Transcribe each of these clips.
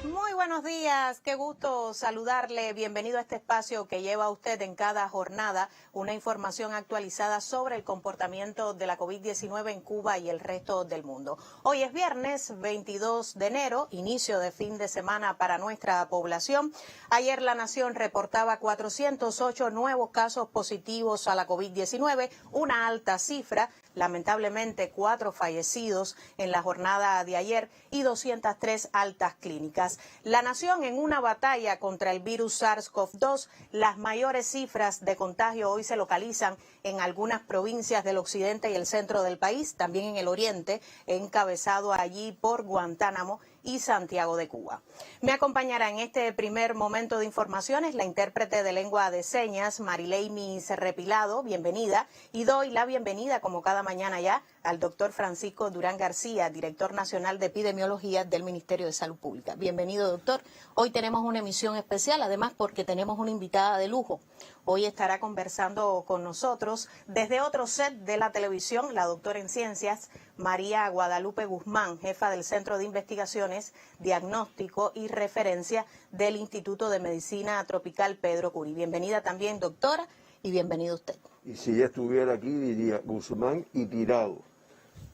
Muy buenos días, qué gusto saludarle. Bienvenido a este espacio que lleva a usted en cada jornada una información actualizada sobre el comportamiento de la COVID-19 en Cuba y el resto del mundo. Hoy es viernes 22 de enero, inicio de fin de semana para nuestra población. Ayer la nación reportaba 408 nuevos casos positivos a la COVID-19, una alta cifra. Lamentablemente 4 fallecidos en la jornada de ayer y 203 altas clínicas. La nación en una batalla contra el virus SARS-CoV-2, las mayores cifras de contagio hoy se localizan en algunas provincias del occidente y el centro del país, también en el oriente, encabezado allí por Guantánamo y Santiago de Cuba. Me acompañará en este primer momento de informaciones la intérprete de lengua de señas, Marileimi Serrepilado, bienvenida, y doy la bienvenida, como cada mañana ya, al doctor Francisco Durán García, director nacional de epidemiología del Ministerio de Salud Pública. Bienvenido, doctor. Hoy tenemos una emisión especial, además porque tenemos una invitada de lujo. Hoy estará conversando con nosotros desde otro set de la televisión, la doctora en ciencias, María Guadalupe Guzmán, jefa del Centro de Investigaciones, Diagnóstico y Referencia del Instituto de Medicina Tropical Pedro Curí. Bienvenida también, doctora, y bienvenido usted. Y si ella estuviera aquí, diría Guzmán y Tirado,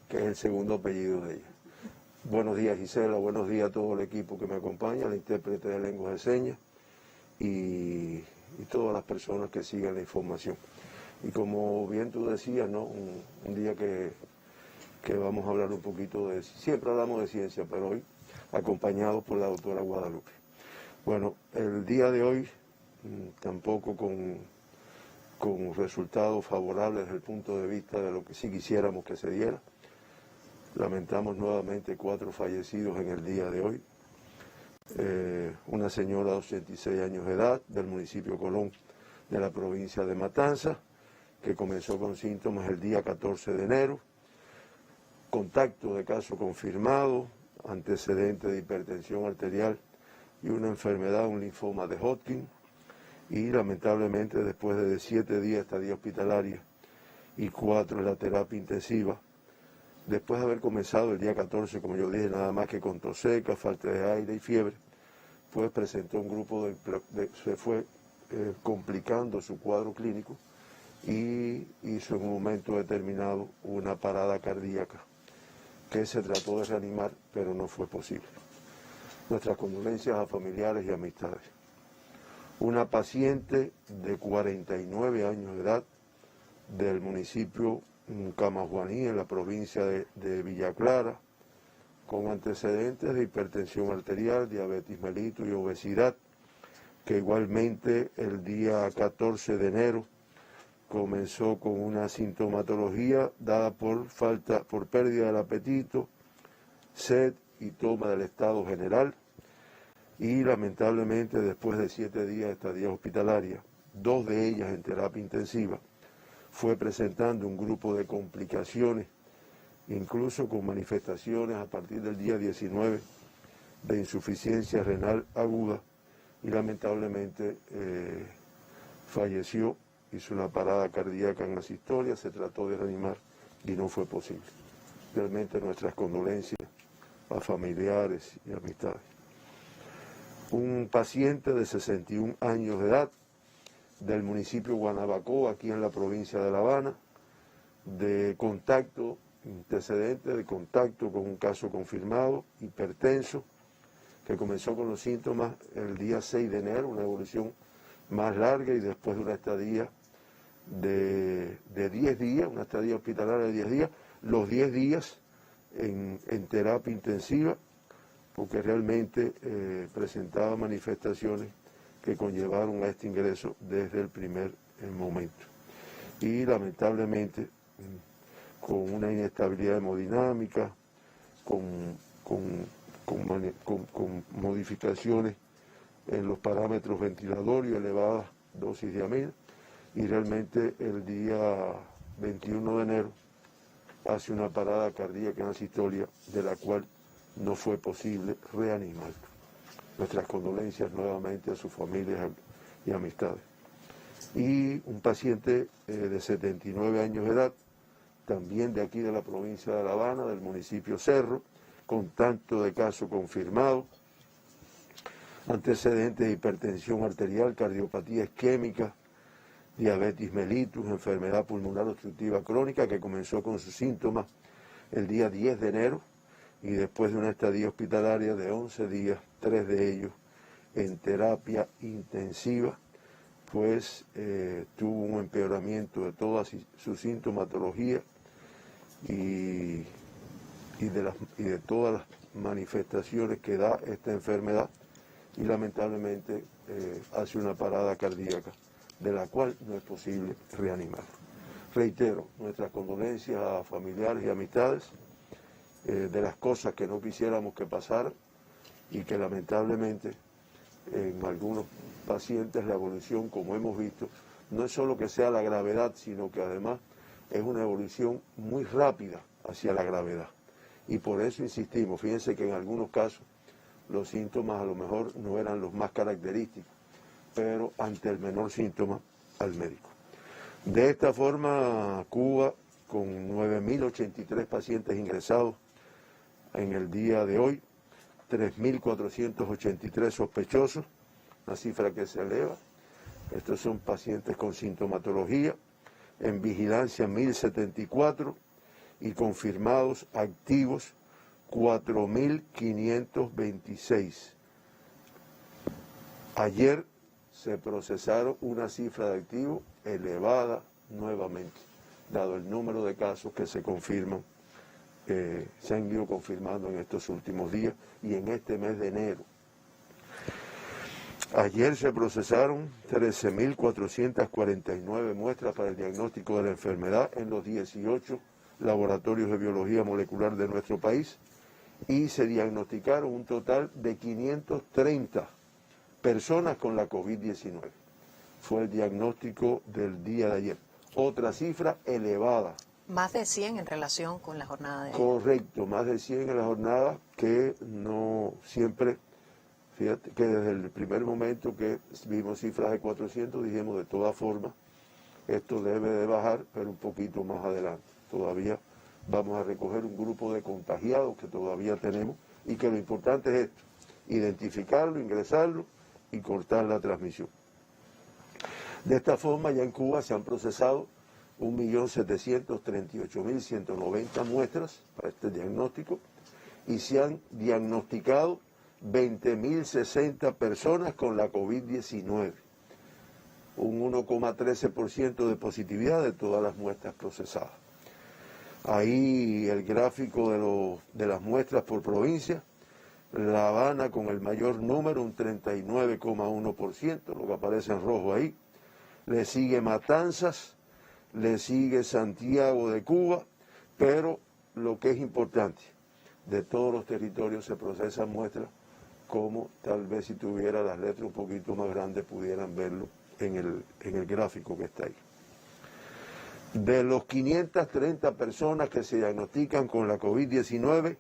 que es el segundo apellido de ella. Buenos días, Gisela, buenos días a todo el equipo que me acompaña, la intérprete de lenguas de señas y todas las personas que siguen la información. Y como bien tú decías, ¿no? Un día que vamos a hablar un poquito de... Siempre hablamos de ciencia, pero hoy acompañados por la doctora Guadalupe. Bueno, el día de hoy tampoco con resultados favorables desde el punto de vista de lo que sí quisiéramos que se diera. Lamentamos nuevamente 4 fallecidos en el día de hoy. Una señora de 86 años de edad del municipio Colón de la provincia de Matanzas, que comenzó con síntomas el día 14 de enero. Contacto de caso confirmado, antecedentes de hipertensión arterial y una enfermedad, un linfoma de Hodgkin. Y lamentablemente después de 7 días de estadía hospitalaria y 4 en la terapia intensiva, después de haber comenzado el día 14, como yo dije, nada más que con tos seca, falta de aire y fiebre, pues presentó un grupo se fue complicando su cuadro clínico y hizo en un momento determinado una parada cardíaca que se trató de reanimar, pero no fue posible. Nuestras condolencias a familiares y amistades. Una paciente de 49 años de edad del municipio Camajuaní, en la provincia de Villa Clara, con antecedentes de hipertensión arterial, diabetes mellitus y obesidad, que igualmente el día 14 de enero comenzó con una sintomatología dada por pérdida del apetito, sed y toma del estado general. Y lamentablemente después de 7 días de estadía hospitalaria, 2 de ellas en terapia intensiva, fue presentando un grupo de complicaciones, incluso con manifestaciones a partir del día 19 de insuficiencia renal aguda y lamentablemente falleció, hizo una parada cardíaca en asistolia, se trató de reanimar y no fue posible. Realmente nuestras condolencias a familiares y amistades. Un paciente de 61 años de edad del municipio Guanabacoa, aquí en la provincia de La Habana, de contacto, antecedente de contacto con un caso confirmado, hipertenso, que comenzó con los síntomas el día 6 de enero, una evolución más larga y después de una estadía de 10 días, una estadía hospitalaria de 10 días, los 10 días en terapia intensiva, porque realmente presentaba manifestaciones que conllevaron a este ingreso desde el primer momento. Y lamentablemente, con una inestabilidad hemodinámica, con modificaciones en los parámetros ventilatorios, elevadas dosis de amina, y realmente el día 21 de enero hace una parada cardíaca en asistolia, de la cual no fue posible reanimar. Nuestras condolencias nuevamente a sus familias y amistades. Y un paciente de 79 años de edad, también de aquí de la provincia de La Habana, del municipio Cerro, con tanto de caso confirmado, antecedentes de hipertensión arterial, cardiopatía isquémica, diabetes mellitus, enfermedad pulmonar obstructiva crónica, que comenzó con sus síntomas el día 10 de enero y después de una estadía hospitalaria de 11 días, 3 de ellos en terapia intensiva, pues tuvo un empeoramiento de toda su sintomatología y de todas las manifestaciones que da esta enfermedad, y lamentablemente hace una parada cardíaca de la cual no es posible reanimar. Reitero nuestras condolencias a familiares y amistades de las cosas que no quisiéramos que pasaran y que lamentablemente en algunos pacientes la evolución, como hemos visto, no es solo que sea la gravedad, sino que además es una evolución muy rápida hacia la gravedad. Y por eso insistimos, fíjense que en algunos casos los síntomas a lo mejor no eran los más característicos, pero ante el menor síntoma, al médico. De esta forma, Cuba, con 9.083 pacientes ingresados en el día de hoy, 3.483 sospechosos, una cifra que se eleva. Estos son pacientes con sintomatología, en vigilancia 1.074 y confirmados activos 4.526. Ayer se procesaron una cifra de activos elevada nuevamente, dado el número de casos que se confirman, se han ido confirmando en estos últimos días y en este mes de enero. Ayer se procesaron 13.449 muestras para el diagnóstico de la enfermedad en los 18 laboratorios de biología molecular de nuestro país y se diagnosticaron un total de 530 personas con la COVID-19. Fue el diagnóstico del día de ayer. Otra cifra elevada. Más de 100 en relación con la jornada de ayer. Correcto, más de 100 en la jornada, que no siempre, fíjate que desde el primer momento que vimos cifras de 400, dijimos de todas formas, esto debe de bajar, pero un poquito más adelante. Todavía vamos a recoger un grupo de contagiados que todavía tenemos y que lo importante es esto, identificarlo, ingresarlo y cortar la transmisión. De esta forma ya en Cuba se han procesado 1.738.190 muestras para este diagnóstico y se han diagnosticado 20.060 personas con la COVID-19, un 1,13% de positividad de todas las muestras procesadas. Ahí el gráfico de las muestras por provincia. La Habana con el mayor número, un 39,1%, lo que aparece en rojo ahí. Le sigue Matanzas, le sigue Santiago de Cuba, pero lo que es importante, de todos los territorios se procesan muestras, como tal vez si tuviera las letras un poquito más grandes pudieran verlo en el gráfico que está ahí. De los 530 personas que se diagnostican con la COVID-19,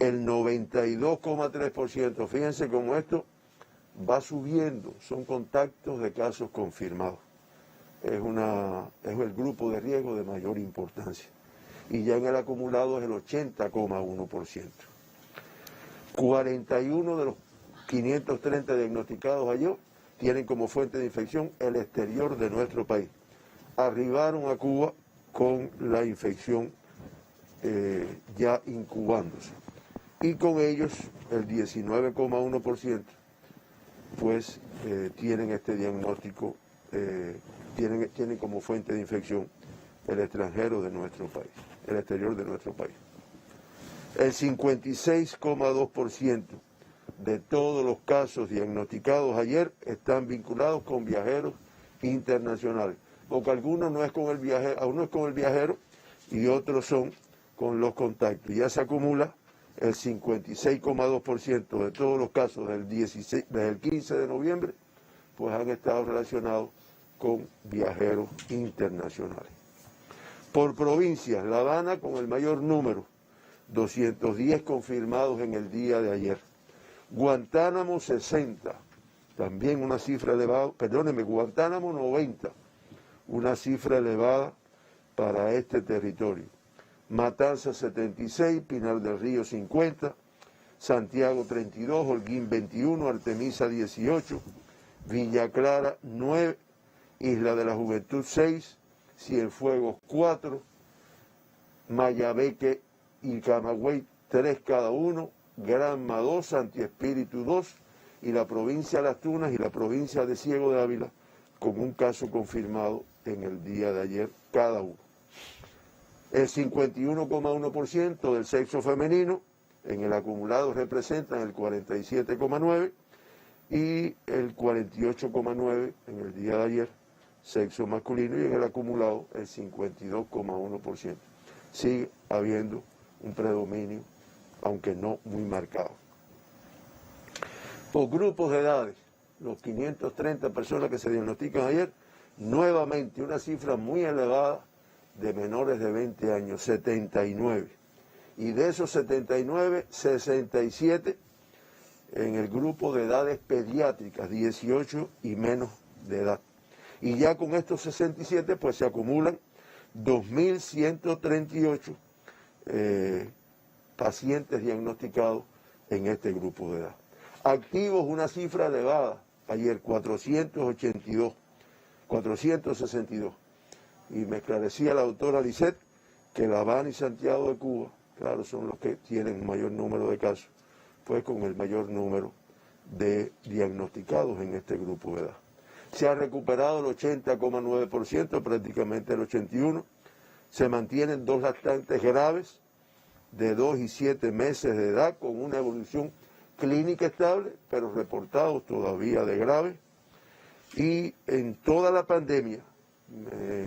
el 92,3%, fíjense cómo esto va subiendo, son contactos de casos confirmados. Es el grupo de riesgo de mayor importancia. Y ya en el acumulado es el 80,1%. 41 de los 530 diagnosticados ayer tienen como fuente de infección el exterior de nuestro país. Arribaron a Cuba con la infección ya incubándose. Y con ellos el 19,1% pues tienen este diagnóstico, tienen como fuente de infección el extranjero de nuestro país, el exterior de nuestro país. El 56,2% de todos los casos diagnosticados ayer están vinculados con viajeros internacionales, porque algunos no es con el viajero, algunos es con el viajero y otros son con los contactos. Ya se acumula el 56,2% de todos los casos desde el 15 de noviembre, pues han estado relacionados con viajeros internacionales. Por provincias, La Habana con el mayor número, 210 confirmados en el día de ayer. Guantánamo 60, también una cifra elevada, perdónenme, Guantánamo 90, una cifra elevada para este territorio. Matanzas 76, Pinar del Río 50, Santiago 32, Holguín 21, Artemisa 18, Villa Clara 9, Isla de la Juventud 6, Cienfuegos 4, Mayabeque y Camagüey 3 cada uno, Granma 2, Santi Espíritu 2 y la provincia de Las Tunas y la provincia de Ciego de Ávila con un caso confirmado en el día de ayer cada uno. El 51,1% del sexo femenino en el acumulado representan el 47,9% y el 48,9% en el día de ayer sexo masculino y en el acumulado el 52,1%. Sigue habiendo un predominio, aunque no muy marcado. Por grupos de edades, los 530 personas que se diagnostican ayer, nuevamente una cifra muy elevada de menores de 20 años, 79. Y de esos 79, 67 en el grupo de edades pediátricas, 18 y menos de edad. Y ya con estos 67, pues se acumulan 2.138 pacientes diagnosticados en este grupo de edad. Activos, una cifra elevada, ayer 462. Y me esclarecía la doctora Lisset que La Habana y Santiago de Cuba, claro, son los que tienen mayor número de casos, pues con el mayor número de diagnosticados en este grupo de edad. Se ha recuperado el 80,9%, prácticamente el 81%. Se mantienen 2 lactantes graves de 2 y 7 meses de edad con una evolución clínica estable, pero reportados todavía de graves. Y en toda la pandemia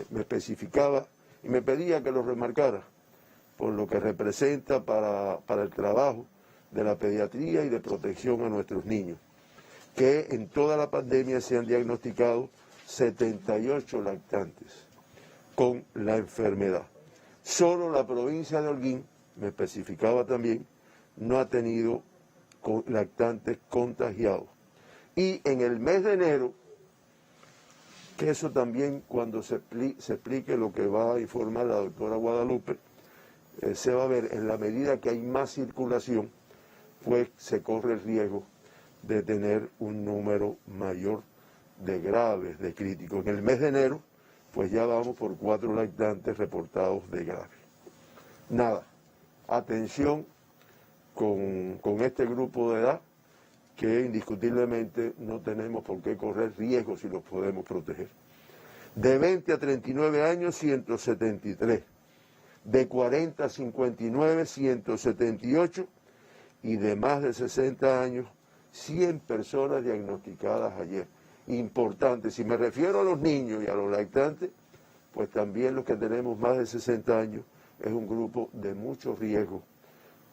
me especificaba y me pedía que lo remarcara por lo que representa para el trabajo de la pediatría y de protección a nuestros niños, que en toda la pandemia se han diagnosticado 78 lactantes con la enfermedad. Solo la provincia de Holguín, me especificaba también, no ha tenido lactantes contagiados. Y en el mes de enero, que eso también cuando se explique lo que va a informar la doctora Guadalupe, se va a ver en la medida que hay más circulación, pues se corre el riesgo de tener un número mayor de graves, de críticos. En el mes de enero, pues ya vamos por 4 lactantes reportados de graves. Nada, atención con este grupo de edad, que indiscutiblemente no tenemos por qué correr riesgos si los podemos proteger. De 20 a 39 años, 173. De 40 a 59, 178. Y de más de 60 años, 100 personas diagnosticadas ayer. Importante, si me refiero a los niños y a los lactantes, pues también los que tenemos más de 60 años es un grupo de mucho riesgo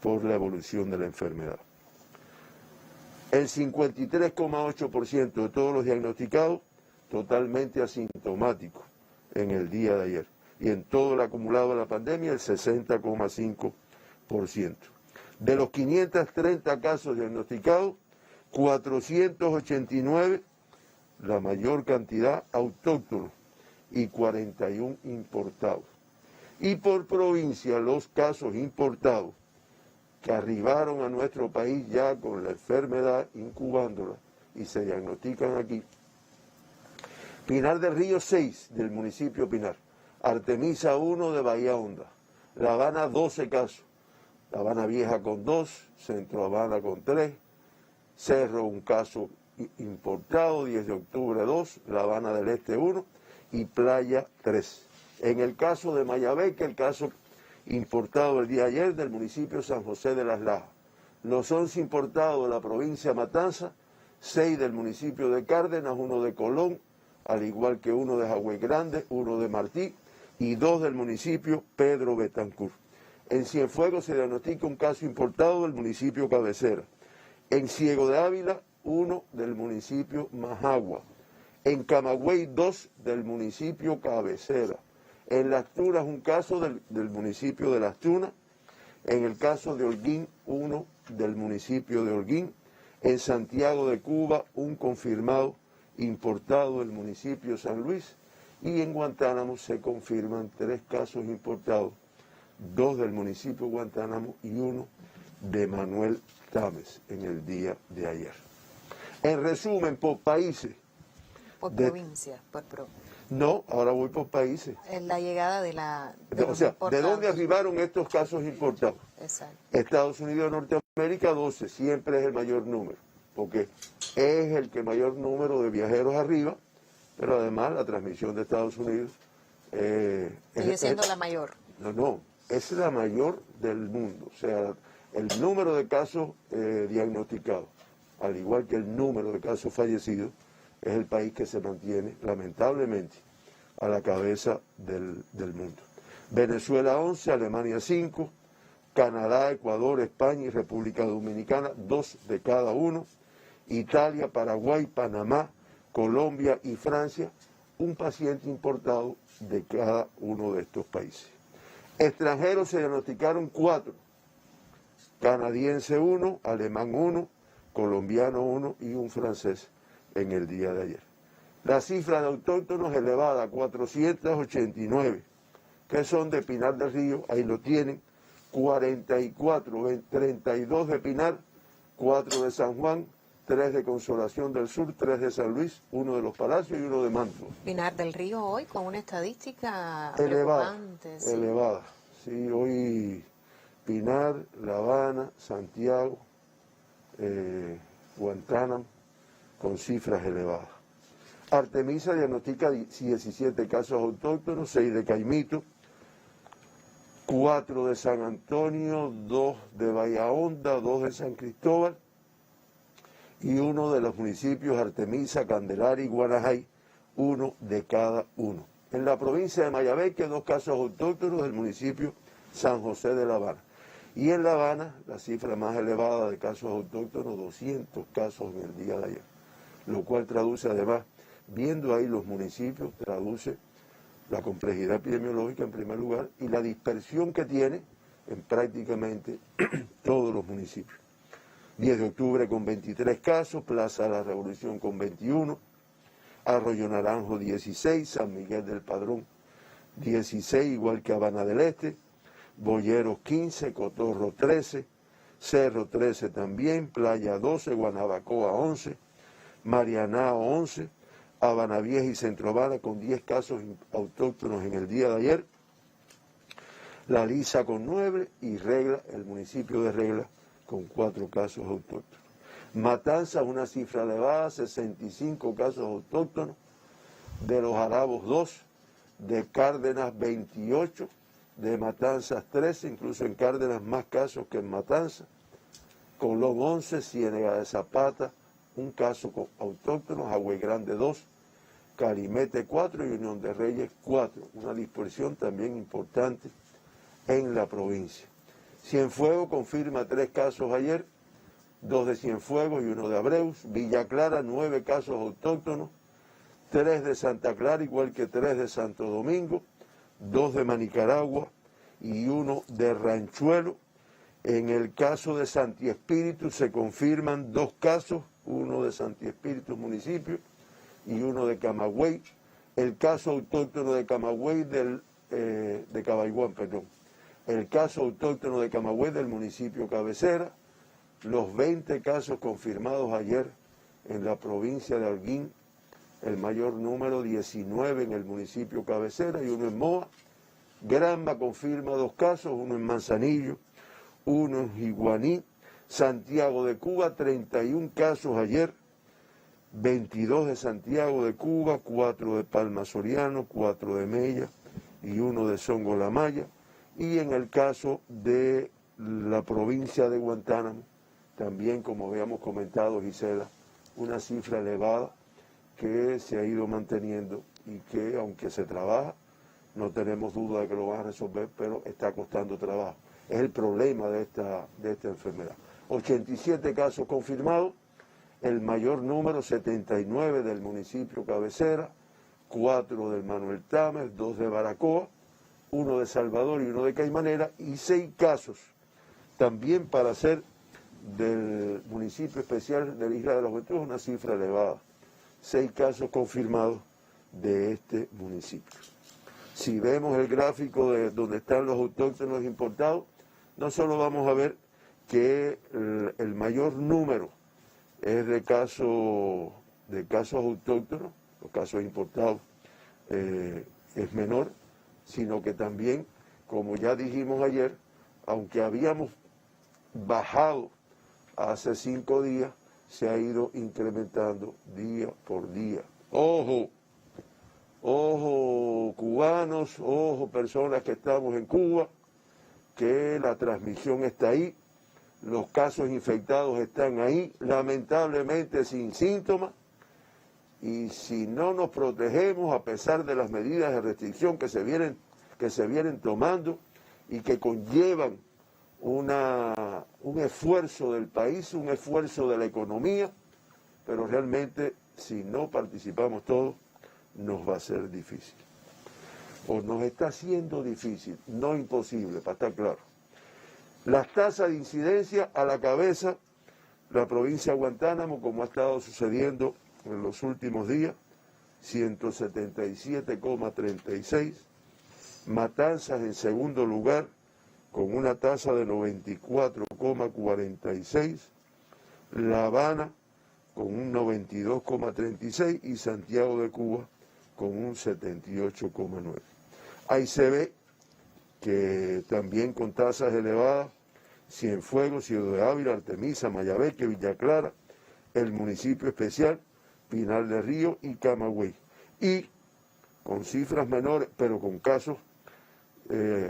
por la evolución de la enfermedad. El 53,8% de todos los diagnosticados totalmente asintomáticos en el día de ayer. Y en todo el acumulado de la pandemia, el 60,5%. De los 530 casos diagnosticados, 489, la mayor cantidad autóctonos y 41 importados. Y por provincia, los casos importados que arribaron a nuestro país ya con la enfermedad, incubándola, y se diagnostican aquí. Pinar del Río 6, del municipio Pinar. Artemisa 1 de Bahía Honda. La Habana 12 casos. La Habana Vieja con 2, Centro Habana con 3, Cerro un caso importado, 10 de octubre 2, La Habana del Este 1 y Playa 3. En el caso de Mayabeque, el caso importado el día de ayer del municipio San José de las Lajas. Los 11 importados de la provincia de Matanza, 6 del municipio de Cárdenas, 1 de Colón, al igual que 1 de Jagüey Grande, 1 de Martí y 2 del municipio Pedro Betancur. En Cienfuegos se diagnostica un caso importado del municipio Cabecera. En Ciego de Ávila, 1 del municipio Majagua. En Camagüey, 2 del municipio Cabecera. En Las Tunas, un caso del municipio de Las Tunas. En el caso de Holguín, 1 del municipio de Holguín. En Santiago de Cuba, un confirmado importado del municipio San Luis. Y en Guantánamo se confirman 3 casos importados, 2 del municipio de Guantánamo y 1 de Manuel Tames en el día de ayer. En resumen, por países. Por provincia, No, ahora voy por países. La llegada de la... O sea, ¿de dónde arribaron estos casos importados? Exacto. Estados Unidos de Norteamérica, 12, siempre es el mayor número, porque es el que mayor número de viajeros arriba, pero además la transmisión de Estados Unidos... sigue siendo la mayor. No, es la mayor del mundo. O sea, el número de casos diagnosticados, al igual que el número de casos fallecidos, es el país que se mantiene, lamentablemente, a la cabeza del mundo. Venezuela 11, Alemania 5, Canadá, Ecuador, España y República Dominicana, 2 de cada uno. Italia, Paraguay, Panamá, Colombia y Francia, un paciente importado de cada uno de estos países. Extranjeros se diagnosticaron 4, canadiense 1, alemán 1, colombiano 1 y un francés en el día de ayer. La cifra de autóctonos elevada a 489, que son de Pinar del Río, ahí lo tienen, 44, 32 de Pinar, 4 de San Juan, 3 de Consolación del Sur, 3 de San Luis, 1 de Los Palacios y 1 de Mantua. Pinar del Río hoy con una estadística elevada, preocupante. Sí. Elevada. Sí, hoy Pinar, La Habana, Santiago, Guantánamo, con cifras elevadas. Artemisa diagnostica 17 casos autóctonos, 6 de Caimito, 4 de San Antonio, 2 de Bahía Honda, 2 de San Cristóbal y 1 de los municipios Artemisa, Candelaria y Guanajay, 1 de cada uno. En la provincia de Mayabeque, 2 casos autóctonos del municipio San José de La Habana. Y en La Habana, la cifra más elevada de casos autóctonos, 200 casos en el día de ayer. Lo cual traduce además, viendo ahí los municipios, traduce la complejidad epidemiológica en primer lugar y la dispersión que tiene en prácticamente todos los municipios. 10 de octubre con 23 casos, Plaza de la Revolución con 21, Arroyo Naranjo 16, San Miguel del Padrón 16, igual que Habana del Este, Boyeros 15, Cotorro 13, Cerro 13 también, Playa 12, Guanabacoa 11, Marianao 11, Habana Vieja y Centro Habana con 10 casos autóctonos en el día de ayer, La Lisa con 9 y Regla, el municipio de Regla, con 4 casos autóctonos. Matanzas, una cifra elevada, 65 casos autóctonos, de Los Arabos 2, de Cárdenas 28, de Matanzas 13, incluso en Cárdenas más casos que en Matanzas, Colón 11, Ciénega de Zapata, un caso autóctono, Agüey Grande 2, Carimete 4 y Unión de Reyes 4, una dispersión también importante en la provincia. Cienfuegos confirma 3 casos ayer, 2 de Cienfuegos y 1 de Abreus, Villa Clara 9 casos autóctonos, 3 de Santa Clara igual que 3 de Santo Domingo, 2 de Manicaragua y 1 de Ranchuelo. En el caso de Santi Espíritu se confirman 2 casos, 1 de Santi Espíritu municipio y 1 de Camagüey. El caso autóctono de Camagüey de Cabaiguán, perdón. El caso autóctono de Camagüey del municipio Cabecera. Los 20 casos confirmados ayer en la provincia de Holguín, el mayor número 19 en el municipio Cabecera y 1 en Moa. Granma confirma 2 casos, 1 en Manzanillo, 1 en Iguaní. Santiago de Cuba, 31 casos ayer, 22 de Santiago de Cuba, 4 de Palma Soriano, 4 de Mella y 1 de Songo La Maya. Y en el caso de la provincia de Guantánamo, también como habíamos comentado, Gisela, una cifra elevada que se ha ido manteniendo y que aunque se trabaja, no tenemos duda de que lo van a resolver, pero está costando trabajo. Es el problema de esta enfermedad. 87 casos confirmados, el mayor número 79 del municipio Cabecera, 4 del Manuel Tames, 2 de Baracoa, 1 de Salvador y 1 de Caimanera, y 6 casos también para ser del municipio especial de la Isla de los Venturos, una cifra elevada. 6 casos confirmados de este municipio. Si vemos el gráfico de donde están los autóctonos importados, no solo vamos a ver que el mayor número es de casos autóctonos, los casos importados es menor, sino que también, como ya dijimos ayer, aunque habíamos bajado hace 5 días, se ha ido incrementando día por día. Ojo, ojo cubanos, ojo personas que estamos en Cuba, que la transmisión está ahí, los casos infectados están ahí, lamentablemente sin síntomas, y si no nos protegemos a pesar de las medidas de restricción que se vienen tomando y que conllevan un esfuerzo del país, un esfuerzo de la economía, pero realmente si no participamos todos, nos va a ser difícil. O nos está siendo difícil, no imposible, para estar claro. Las tasas de incidencia a la cabeza, la provincia de Guantánamo, como ha estado sucediendo en los últimos días, 177,36, Matanzas en segundo lugar, con una tasa de 94,46, La Habana con un 92,36 y Santiago de Cuba con un 78,9. Ahí se ve que también con tasas elevadas, Cienfuegos, Ciudad de Ávila, Artemisa, Mayabeque, Villa Clara, el municipio especial, Pinar del Río y Camagüey. Y con cifras menores, pero con casos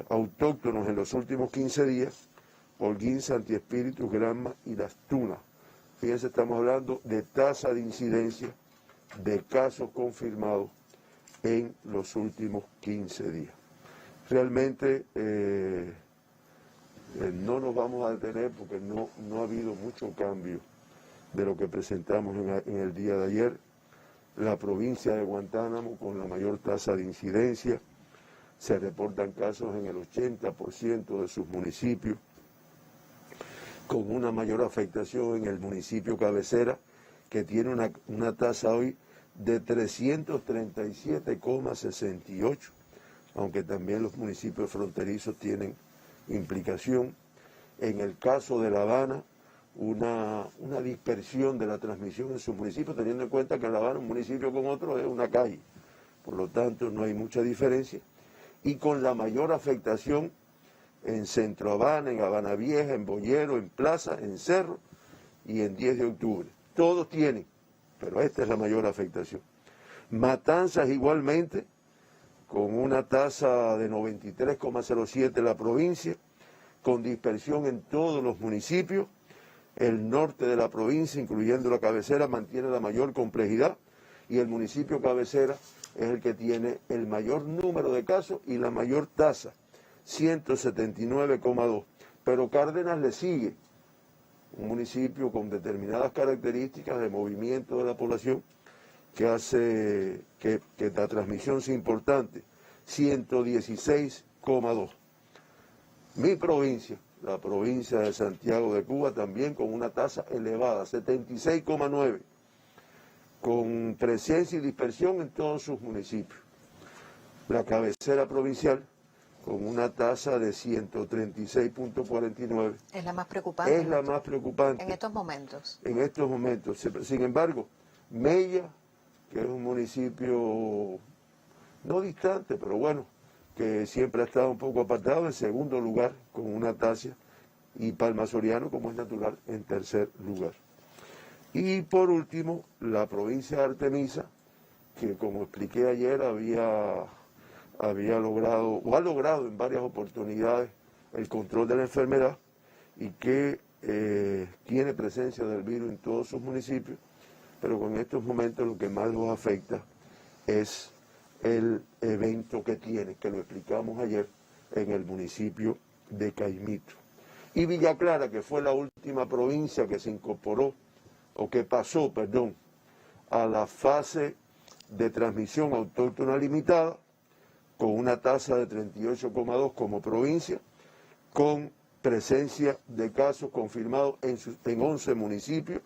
autóctonos en los últimos 15 días, Holguín, Santi Espíritu, Granma y Las Tunas. Fíjense, estamos hablando de tasa de incidencia de casos confirmados en los últimos 15 días. Realmente no nos vamos a detener porque no ha habido mucho cambio de lo que presentamos en el día de ayer. La provincia de Guantánamo con la mayor tasa de incidencia, se reportan casos en el 80% de sus municipios, con una mayor afectación en el municipio cabecera, que tiene una tasa hoy de 337,68, aunque también los municipios fronterizos tienen implicación. En el caso de La Habana, una dispersión de la transmisión en su municipio, teniendo en cuenta que La Habana, un municipio con otro, es una calle, por lo tanto no hay mucha diferencia, y con la mayor afectación en Centro Habana, en Habana Vieja, en Boyero, en Plaza, en Cerro y en 10 de octubre. Todos tienen, pero esta es la mayor afectación. Matanzas igualmente, con una tasa de 93,07 en la provincia, con dispersión en todos los municipios. El norte de la provincia, incluyendo la cabecera, mantiene la mayor complejidad y el municipio cabecera es el que tiene el mayor número de casos y la mayor tasa, 179,2. Pero Cárdenas le sigue, un municipio con determinadas características de movimiento de la población que hace que la transmisión sea importante, 116,2. Mi provincia, la provincia de Santiago de Cuba, también con una tasa elevada, 76,9, con presencia y dispersión en todos sus municipios. La cabecera provincial, con una tasa de 136,49. Es la más preocupante. Es la más preocupante. En estos momentos. En estos momentos. Sin embargo, Mella, que es un municipio no distante, pero bueno, que siempre ha estado un poco apartado, en segundo lugar, con una tasa, y Palma Soriano, como es natural, en tercer lugar. Y por último, la provincia de Artemisa, que como expliqué ayer, había logrado, o ha logrado en varias oportunidades, el control de la enfermedad y que tiene presencia del virus en todos sus municipios, pero con estos momentos lo que más los afecta es el evento que tiene, que lo explicamos ayer, en el municipio de Caimito. Y Villa Clara, que fue la última provincia que se incorporó, o que pasó, perdón, a la fase de transmisión autóctona limitada, con una tasa de 38,2 como provincia, con presencia de casos confirmados en 11 municipios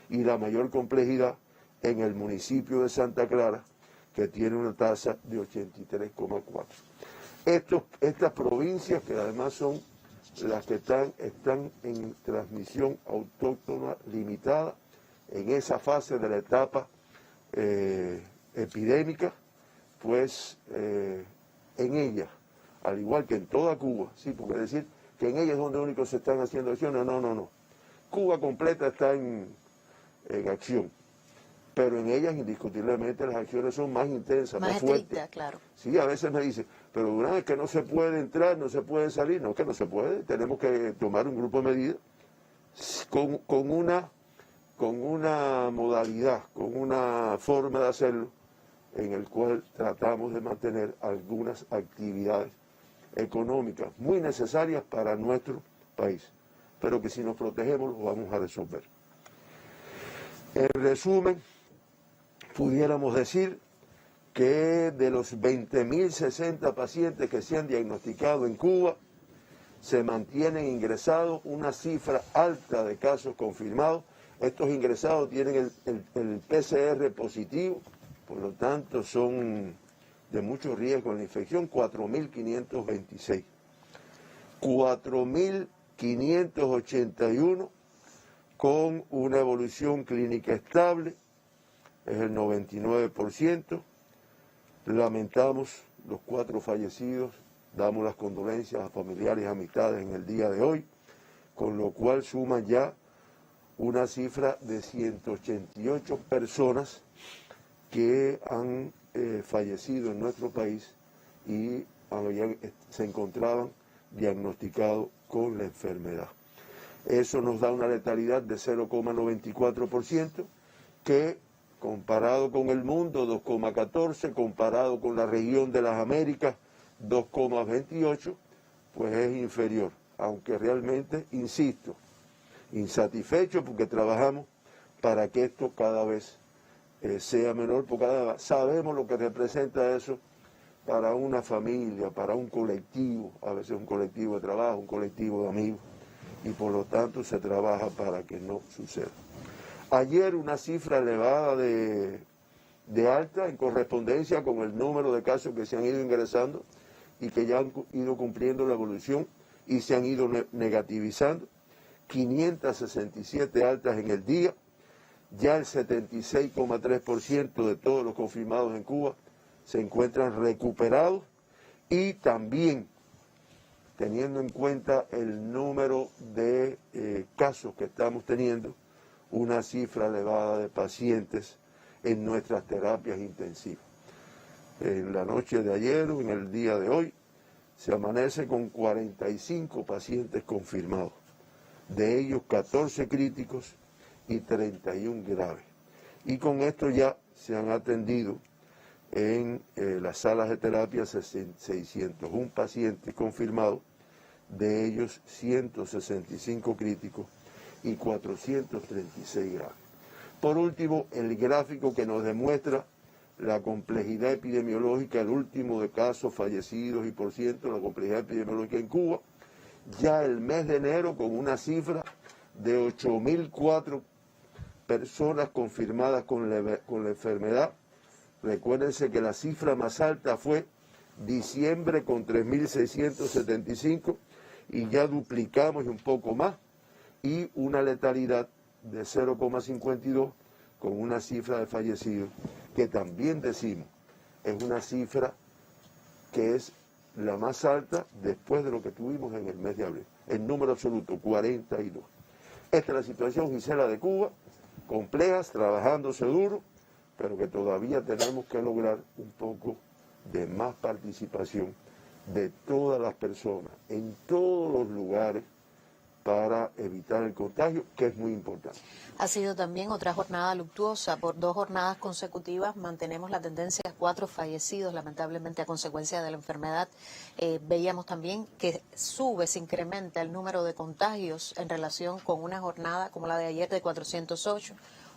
y la mayor complejidad en el municipio de Santa Clara, que tiene una tasa de 83,4. Estas provincias, que además son las que están en transmisión autóctona limitada, en esa fase de la etapa epidémica, pues en ella, al igual que en toda Cuba, sí, porque decir que en ella es donde único se están haciendo acciones, no. Cuba completa está en acción, pero en ellas indiscutiblemente las acciones son más intensas, más fuertes. Estricta, claro. Sí, a veces me dicen, pero una vez que no se puede entrar, no se puede salir, no, que no se puede, tenemos que tomar un grupo de medidas con una modalidad, con una forma de hacerlo, en el cual tratamos de mantener algunas actividades económicas muy necesarias para nuestro país, pero que si nos protegemos lo vamos a resolver. En resumen, pudiéramos decir que de los 20.060 pacientes que se han diagnosticado en Cuba, se mantienen ingresados una cifra alta de casos confirmados. Estos ingresados tienen el PCR positivo, por lo tanto son de mucho riesgo en la infección, 4.526. 4.581 con una evolución clínica estable, es el 99%. Lamentamos los 4 fallecidos, damos las condolencias a familiares y amistades en el día de hoy, con lo cual suman ya una cifra de 188 personas que han fallecido en nuestro país y se encontraban diagnosticados con la enfermedad. Eso nos da una letalidad de 0,94%, que comparado con el mundo, 2,14%, comparado con la región de las Américas, 2,28%, pues es inferior, aunque realmente, insisto, insatisfecho porque trabajamos para que esto cada vez sea menor, porque sabemos lo que representa eso para una familia, para un colectivo, a veces un colectivo de trabajo, un colectivo de amigos, y por lo tanto se trabaja para que no suceda. Ayer una cifra elevada de alta en correspondencia con el número de casos que se han ido ingresando y que ya han ido cumpliendo la evolución y se han ido negativizando. 567 altas en el día, ya el 76,3% de todos los confirmados en Cuba se encuentran recuperados, y también teniendo en cuenta el número de casos que estamos teniendo, una cifra elevada de pacientes en nuestras terapias intensivas. En la noche de ayer o en el día de hoy se amanece con 45 pacientes confirmados, de ellos 14 críticos y 31 graves. Y con esto ya se han atendido en las salas de terapia 601 pacientes confirmados, de ellos 165 críticos y 436 graves. Por último, el gráfico que nos demuestra la complejidad epidemiológica, el último de casos fallecidos y por ciento, la complejidad epidemiológica en Cuba, ya el mes de enero con una cifra de 8.004 personas confirmadas con la enfermedad. Recuérdense que la cifra más alta fue diciembre con 3.675 y ya duplicamos y un poco más, y una letalidad de 0,52 con una cifra de fallecidos que también decimos es una cifra que es la más alta después de lo que tuvimos en el mes de abril. El número absoluto, 42. Esta es la situación, Gisela, de Cuba, complejas, trabajándose duro, pero que todavía tenemos que lograr un poco de más participación de todas las personas, en todos los lugares, para evitar el contagio, que es muy importante. Ha sido también otra jornada luctuosa. Por 2 jornadas consecutivas mantenemos la tendencia a 4 fallecidos, lamentablemente a consecuencia de la enfermedad. Veíamos también que se incrementa el número de contagios en relación con una jornada como la de ayer de 408,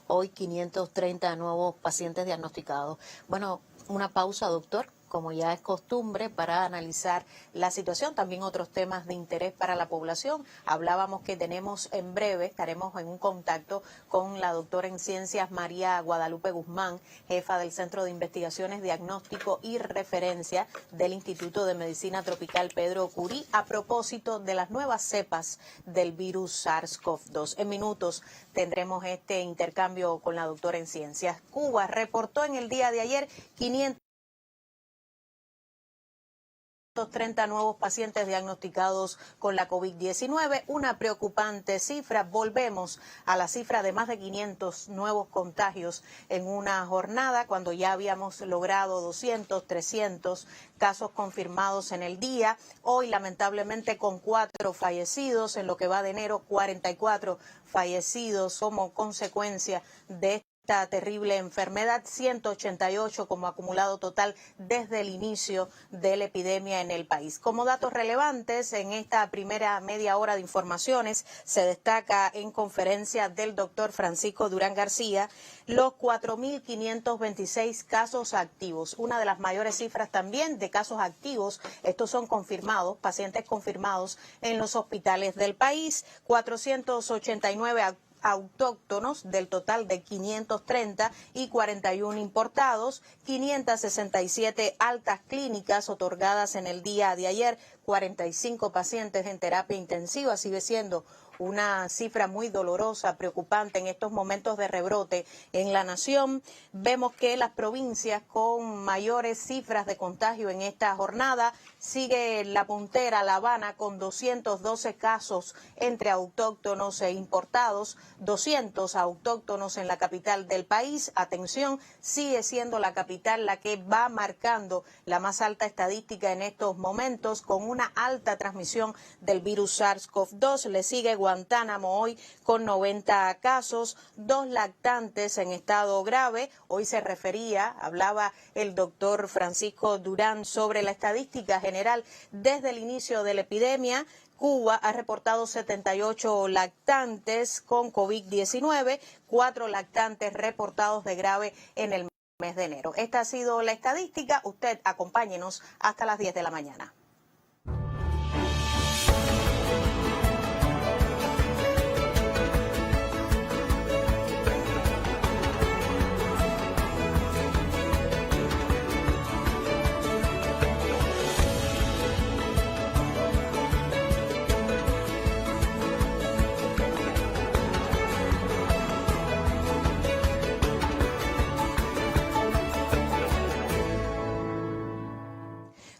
hoy 530 nuevos pacientes diagnosticados. Bueno, una pausa, doctor. como ya es costumbre, para analizar la situación, también otros temas de interés para la población. Hablábamos que tenemos en breve, estaremos en un contacto con la doctora en ciencias María Guadalupe Guzmán, jefa del Centro de Investigaciones, Diagnóstico y Referencia del Instituto de Medicina Tropical Pedro Curí, a propósito de las nuevas cepas del virus SARS-CoV-2. En minutos tendremos este intercambio con la doctora en ciencias. Cuba reportó en el día de ayer 530 nuevos pacientes diagnosticados con la COVID-19, una preocupante cifra. Volvemos a la cifra de más de 500 nuevos contagios en una jornada, cuando ya habíamos logrado 200, 300 casos confirmados en el día. Hoy, lamentablemente, con 4 fallecidos, en lo que va de enero, 44 fallecidos como consecuencia de esta terrible enfermedad, 188 como acumulado total desde el inicio de la epidemia en el país. Como datos relevantes, en esta primera media hora de informaciones se destaca en conferencia del doctor Francisco Durán García los 4.526 casos activos, una de las mayores cifras también de casos activos. Estos son confirmados, pacientes confirmados en los hospitales del país, 489 autóctonos del total de 530 y 41 importados, 567 altas clínicas otorgadas en el día de ayer, 45 pacientes en terapia intensiva. Sigue siendo una cifra muy dolorosa, preocupante en estos momentos de rebrote en la nación. Vemos que las provincias con mayores cifras de contagio en esta jornada sigue la puntera, La Habana, con 212 casos entre autóctonos e importados, 200 autóctonos en la capital del país. Atención, sigue siendo la capital la que va marcando la más alta estadística en estos momentos, con una alta transmisión del virus SARS-CoV-2. Le sigue Guantánamo hoy con 90 casos, 2 lactantes en estado grave. Hoy se refería, hablaba el doctor Francisco Durán sobre la estadística general desde el inicio de la epidemia. Cuba ha reportado 78 lactantes con COVID-19, 4 lactantes reportados de grave en el mes de enero. Esta ha sido la estadística. Usted acompáñenos hasta las 10 de la mañana.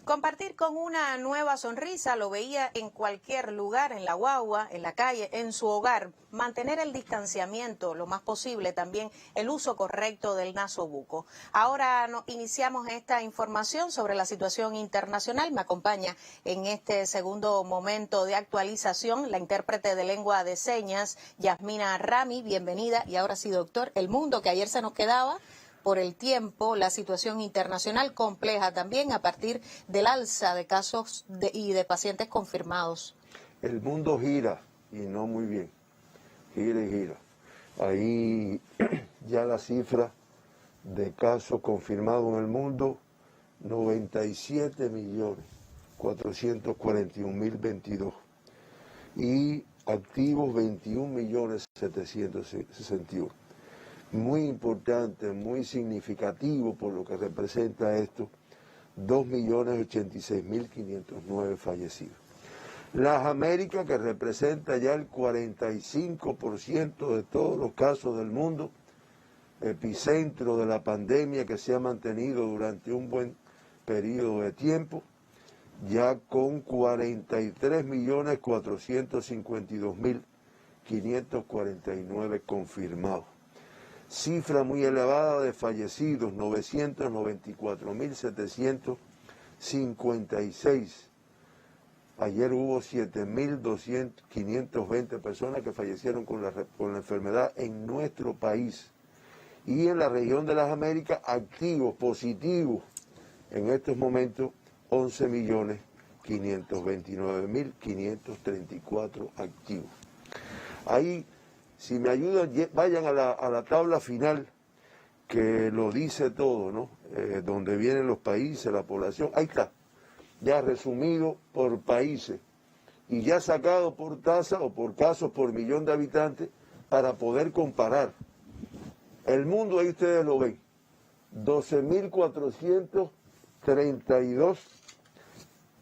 Compartir con una nueva sonrisa, lo veía en cualquier lugar, en la guagua, en la calle, en su hogar. Mantener el distanciamiento lo más posible, también el uso correcto del nasobuco. Ahora iniciamos esta información sobre la situación internacional. Me acompaña en este segundo momento de actualización la intérprete de lengua de señas, Yasmina Rami. Bienvenida. Y ahora sí, doctor, el mundo que ayer se nos quedaba por el tiempo, la situación internacional compleja también a partir del alza de casos y de pacientes confirmados. El mundo gira, y no muy bien, gira y gira. Ahí ya la cifra de casos confirmados en el mundo, 97.441.022, y activos 21.761. Muy importante, muy significativo por lo que representa esto, 2.086.509 fallecidos. Las Américas, que representa ya el 45% de todos los casos del mundo, epicentro de la pandemia que se ha mantenido durante un buen periodo de tiempo, ya con 43.452.549 confirmados. Cifra muy elevada de fallecidos, 994.756. Ayer hubo 7.520 personas que fallecieron con la enfermedad en nuestro país. Y en la región de las Américas, activos, positivos, en estos momentos, 11.529.534 activos. Ahí, si me ayudan, vayan a la tabla final que lo dice todo, ¿no? Donde vienen los países, la población, ahí está, ya resumido por países y ya sacado por tasa o por casos por millón de habitantes para poder comparar. El mundo, ahí ustedes lo ven, 12.432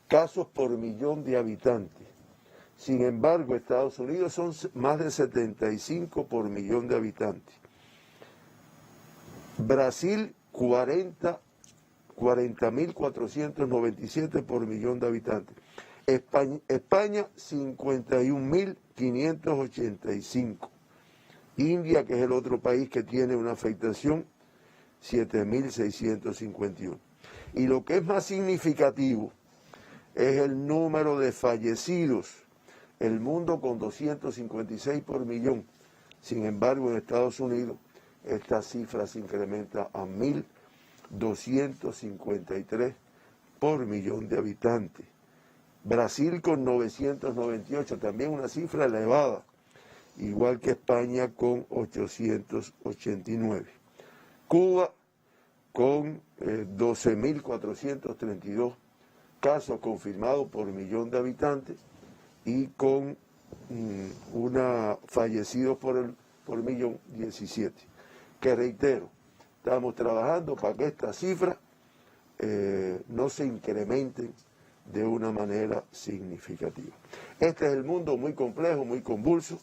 casos por millón de habitantes. Sin embargo, Estados Unidos son más de 75 por millón de habitantes. Brasil, 40.497 por millón de habitantes. España 51.585. India, que es el otro país que tiene una afectación, 7.651. Y lo que es más significativo es el número de fallecidos. El mundo con 256 por millón. Sin embargo, en Estados Unidos esta cifra se incrementa a 1.253 por millón de habitantes. Brasil con 998, también una cifra elevada, igual que España con 889. Cuba con 12.432 casos confirmados por millón de habitantes y con fallecidos por millón 17. Que reitero, estamos trabajando para que estas cifras no se incrementen de una manera significativa. Este es el mundo muy complejo, muy convulso.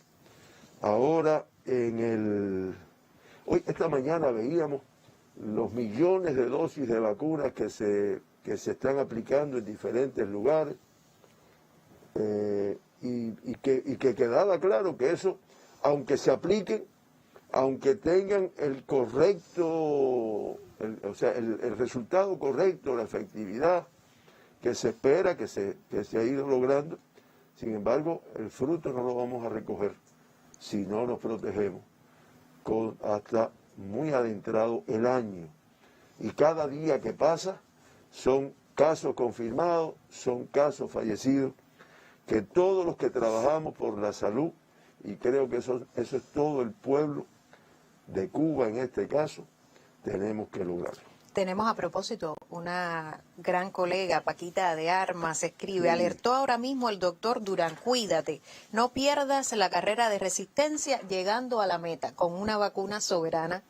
Ahora, esta mañana veíamos los millones de dosis de vacunas que se están aplicando en diferentes lugares, y que quedaba claro que eso, aunque se apliquen, aunque tengan el correcto, el resultado correcto, la efectividad que se espera, que se ha ido logrando, sin embargo, el fruto no lo vamos a recoger si no nos protegemos hasta muy adentrado el año. Y cada día que pasa son casos confirmados, son casos fallecidos, que todos los que trabajamos por la salud, y creo que eso es todo el pueblo de Cuba en este caso, tenemos que lograrlo. Tenemos a propósito una gran colega, Paquita de Armas, escribe, alertó ahora mismo el doctor Durán, cuídate, no pierdas la carrera de resistencia llegando a la meta con una vacuna soberana.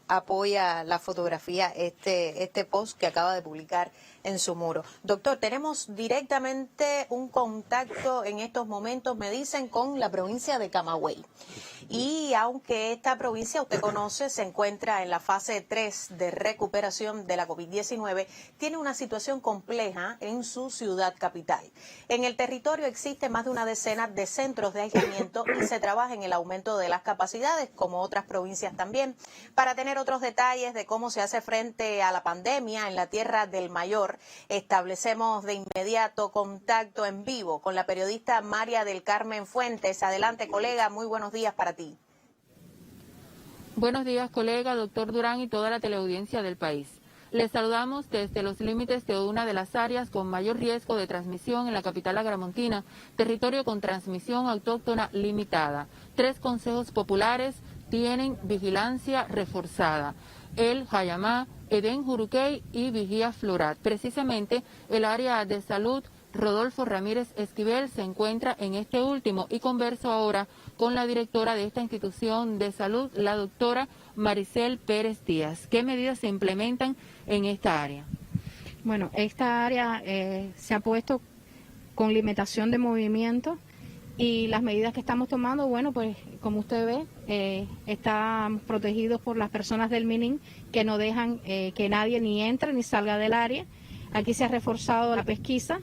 Apoya la fotografía, este post que acaba de publicar en su muro. Doctor, tenemos directamente un contacto en estos momentos, me dicen, con la provincia de Camagüey. Y aunque esta provincia, usted conoce, se encuentra en la fase 3 de recuperación de la COVID-19, tiene una situación compleja en su ciudad capital. En el territorio existe más de una decena de centros de aislamiento y se trabaja en el aumento de las capacidades, como otras provincias también. Para tener otros detalles de cómo se hace frente a la pandemia en la Tierra del Mayor, establecemos de inmediato contacto en vivo con la periodista María del Carmen Fuentes. Adelante, colega, muy buenos días para ti. Buenos días, colega, doctor Durán y toda la teleaudiencia del país. Les saludamos desde los límites de una de las áreas con mayor riesgo de transmisión en la capital agramontina, territorio con transmisión autóctona limitada. 3 consejos populares tienen vigilancia reforzada: el Jayamá, Edén Juruquey y Vigía Florat. Precisamente el área de salud Rodolfo Ramírez Esquivel se encuentra en este último y converso ahora con la directora de esta institución de salud, la doctora Maricel Pérez Díaz. ¿Qué medidas se implementan en esta área? Bueno, esta área se ha puesto con limitación de movimiento y las medidas que estamos tomando, bueno, pues como usted ve, están protegidos por las personas del MININ que no dejan que nadie ni entre ni salga del área. Aquí se ha reforzado la pesquisa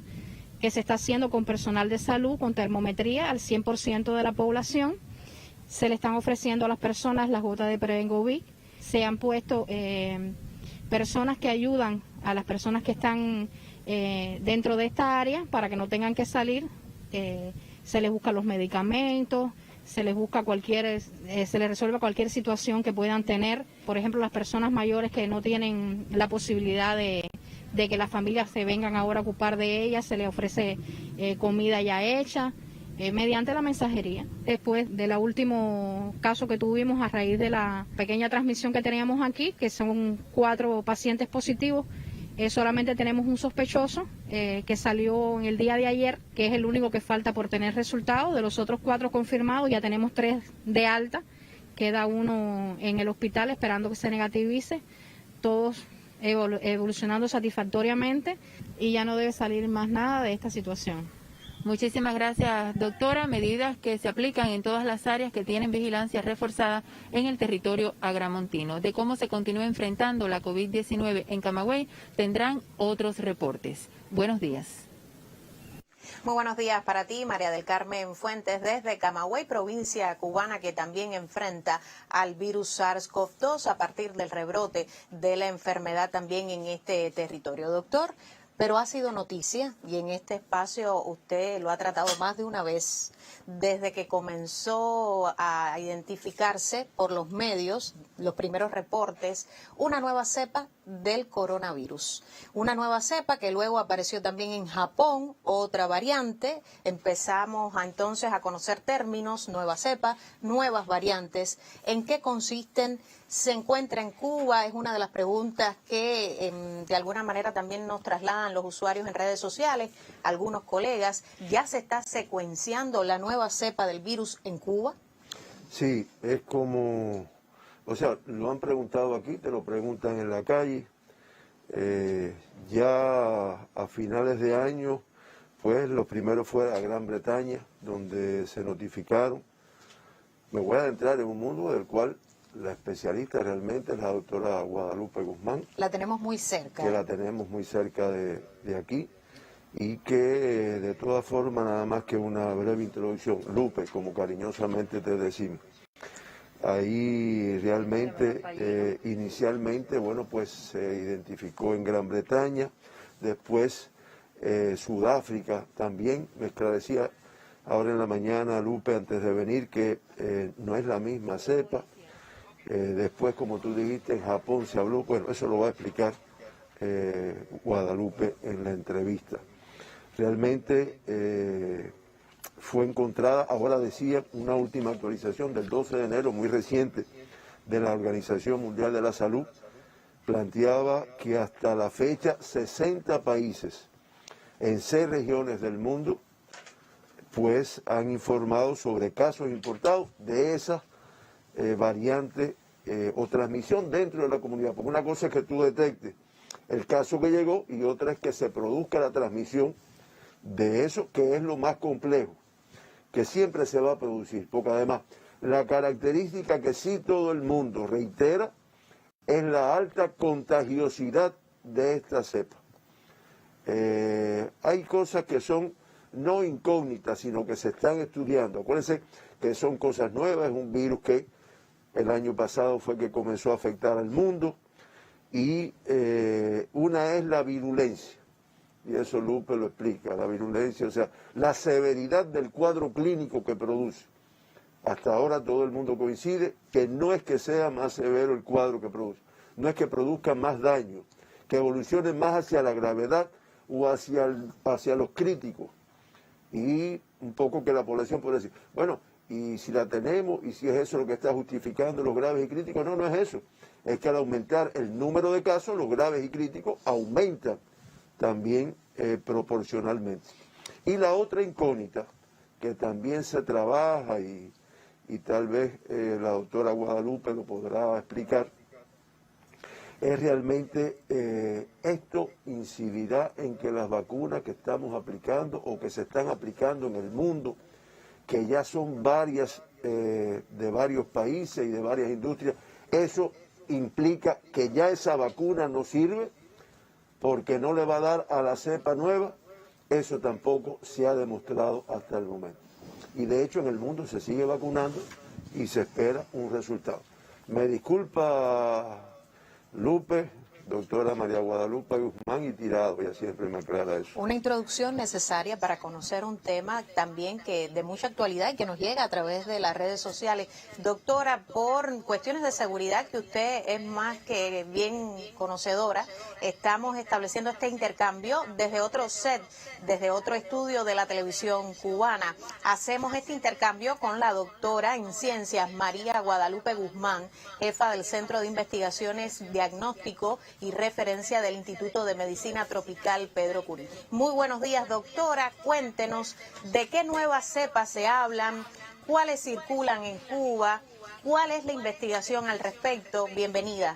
que se está haciendo con personal de salud, con termometría al 100% de la población. Se le están ofreciendo a las personas las gotas de Prevengovic. Se han puesto personas que ayudan a las personas que están dentro de esta área para que no tengan que salir. Se les busca los medicamentos, se les busca se les resuelve cualquier situación que puedan tener. Por ejemplo, las personas mayores que no tienen la posibilidad de que las familias se vengan ahora a ocupar de ellas, se les ofrece comida ya hecha. mediante la mensajería. Después del último caso que tuvimos a raíz de la pequeña transmisión que teníamos aquí, que son 4 pacientes positivos, solamente tenemos un sospechoso que salió en el día de ayer, que es el único que falta por tener resultados. De los otros 4 confirmados, ya tenemos 3 de alta, queda uno en el hospital esperando que se negativice, todos evolucionando satisfactoriamente y ya no debe salir más nada de esta situación. Muchísimas gracias, doctora. Medidas que se aplican en todas las áreas que tienen vigilancia reforzada en el territorio agramontino. De cómo se continúa enfrentando la COVID-19 en Camagüey, tendrán otros reportes. Buenos días. Muy buenos días para ti, María del Carmen Fuentes, desde Camagüey, provincia cubana, que también enfrenta al virus SARS-CoV-2 a partir del rebrote de la enfermedad también en este territorio. Doctor, pero ha sido noticia y en este espacio usted lo ha tratado más de una vez desde que comenzó a identificarse por los medios, los primeros reportes, una nueva cepa del coronavirus. Una nueva cepa que luego apareció también en Japón, otra variante. Empezamos entonces a conocer términos, nueva cepa, nuevas variantes. ¿En qué consisten? ¿Se encuentra en Cuba? Es una de las preguntas que de alguna manera también nos trasladan los usuarios en redes sociales, algunos colegas. ¿Ya se está secuenciando la nueva cepa del virus en Cuba? Sí, es como, o sea, lo han preguntado aquí, te lo preguntan en la calle. Ya a finales de año, pues lo primero fue a Gran Bretaña, donde se notificaron. Me voy a adentrar en un mundo del cual la especialista realmente es la doctora Guadalupe Guzmán. La tenemos muy cerca. Que la tenemos muy cerca de aquí y que de todas formas, nada más que una breve introducción, Lupe, como cariñosamente te decimos. Ahí realmente, inicialmente, bueno, pues se identificó en Gran Bretaña, después Sudáfrica también. Me esclarecía ahora en la mañana, Lupe, antes de venir, que no es la misma cepa. Después, como tú dijiste, en Japón se habló, bueno, eso lo va a explicar Guadalupe en la entrevista. Realmente fue encontrada, ahora decía, una última actualización del 12 de enero, muy reciente, de la Organización Mundial de la Salud, planteaba que hasta la fecha 60 países en 6 regiones del mundo pues han informado sobre casos importados de esas variante o transmisión dentro de la comunidad, porque una cosa es que tú detectes el caso que llegó y otra es que se produzca la transmisión de eso, que es lo más complejo, que siempre se va a producir, porque además la característica que sí todo el mundo reitera es la alta contagiosidad de esta cepa. Hay cosas que son no incógnitas, sino que se están estudiando. Acuérdense que son cosas nuevas, es un virus que el año pasado fue que comenzó a afectar al mundo y una es la virulencia, y eso Lupe lo explica, la virulencia, o sea, la severidad del cuadro clínico que produce. Hasta ahora todo el mundo coincide que no es que sea más severo el cuadro que produce, no es que produzca más daño, que evolucione más hacia la gravedad o hacia los críticos. Y un poco que la población puede decir, bueno, y si la tenemos, y si es eso lo que está justificando los graves y críticos, no, no es eso. Es que al aumentar el número de casos, los graves y críticos aumentan también proporcionalmente. Y la otra incógnita, que también se trabaja y tal vez la doctora Guadalupe lo podrá explicar, es realmente esto incidirá en que las vacunas que estamos aplicando o que se están aplicando en el mundo, que ya son varias de varios países y de varias industrias, eso implica que ya esa vacuna no sirve porque no le va a dar a la cepa nueva. Eso tampoco se ha demostrado hasta el momento. Y de hecho en el mundo se sigue vacunando y se espera un resultado. Me disculpa Lupe, doctor. doctora María Guadalupe Guzmán y Tirado, ella siempre me aclara eso. Una introducción necesaria para conocer un tema también que de mucha actualidad y que nos llega a través de las redes sociales. Doctora, por cuestiones de seguridad que usted es más que bien conocedora, estamos estableciendo este intercambio desde otro set, desde otro estudio de la televisión cubana. Hacemos este intercambio con la doctora en ciencias María Guadalupe Guzmán, jefa del Centro de Investigaciones, Diagnóstico y Referencia del Instituto de Medicina Tropical Pedro Curí. Muy buenos días, doctora. Cuéntenos de qué nuevas cepas se hablan, cuáles circulan en Cuba, cuál es la investigación al respecto. Bienvenida.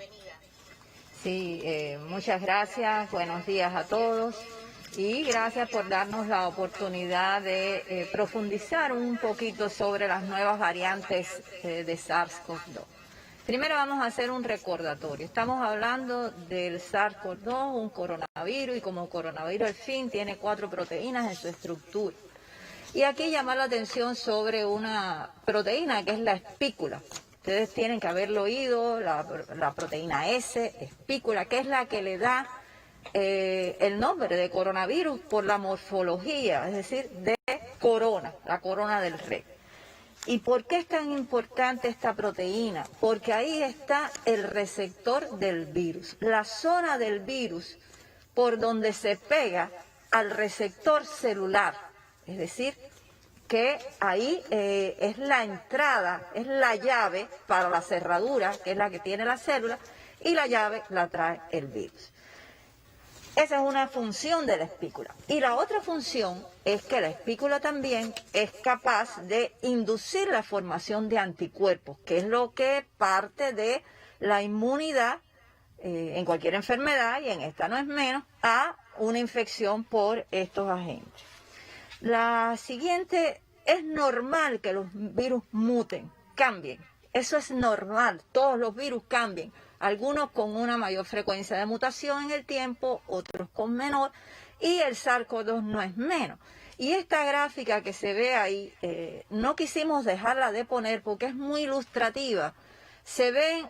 Sí, muchas gracias. Buenos días a todos. Y gracias por darnos la oportunidad de profundizar un poquito sobre las nuevas variantes de SARS-CoV-2. Primero vamos a hacer un recordatorio. Estamos hablando del SARS-CoV-2, un coronavirus, y como coronavirus al fin tiene 4 proteínas en su estructura. Y aquí llamar la atención sobre una proteína que es la espícula. Ustedes tienen que haberlo oído, la proteína S, espícula, que es la que le da el nombre de coronavirus por la morfología, es decir, de corona, la corona del rey. ¿Y por qué es tan importante esta proteína? Porque ahí está el receptor del virus, la zona del virus por donde se pega al receptor celular, es decir, que ahí es la entrada, es la llave para la cerradura, que es la que tiene la célula, y la llave la trae el virus. Esa es una función de la espícula. Y la otra función es que la espícula también es capaz de inducir la formación de anticuerpos, que es lo que parte de la inmunidad en cualquier enfermedad, y en esta no es menos, a una infección por estos agentes. La siguiente, es normal que los virus muten, cambien. Eso es normal, todos los virus cambian. Algunos con una mayor frecuencia de mutación en el tiempo, otros con menor, y el SARS-CoV-2 no es menos. Y esta gráfica que se ve ahí, no quisimos dejarla de poner porque es muy ilustrativa.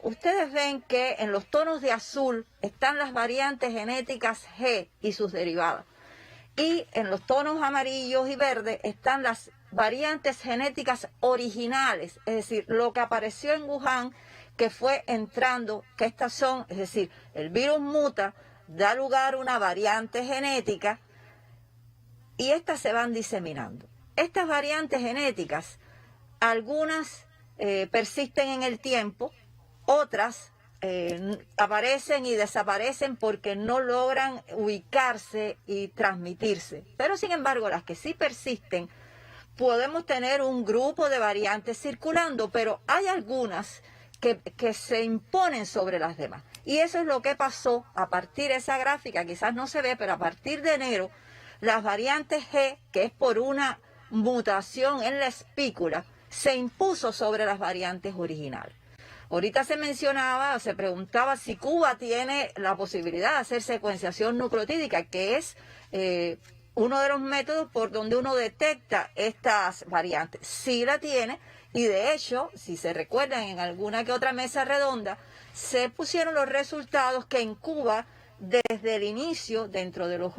Ustedes ven que en los tonos de azul están las variantes genéticas G y sus derivadas. Y en los tonos amarillos y verdes están las variantes genéticas originales, es decir, lo que apareció en Wuhan, que fue entrando, que estas son, es decir, el virus muta, da lugar a una variante genética y estas se van diseminando. Estas variantes genéticas, algunas persisten en el tiempo, otras aparecen y desaparecen porque no logran ubicarse y transmitirse. Pero sin embargo, las que sí persisten, podemos tener un grupo de variantes circulando, pero hay algunas que se imponen sobre las demás. Y eso es lo que pasó a partir de esa gráfica, quizás no se ve, pero a partir de enero, las variantes G, que es por una mutación en la espícula, se impuso sobre las variantes originales. Ahorita se mencionaba, se preguntaba si Cuba tiene la posibilidad de hacer secuenciación nucleotídica, que es uno de los métodos por donde uno detecta estas variantes. Sí la tiene. Y de hecho, si se recuerdan, en alguna que otra mesa redonda, se pusieron los resultados que en Cuba, desde el inicio, dentro de los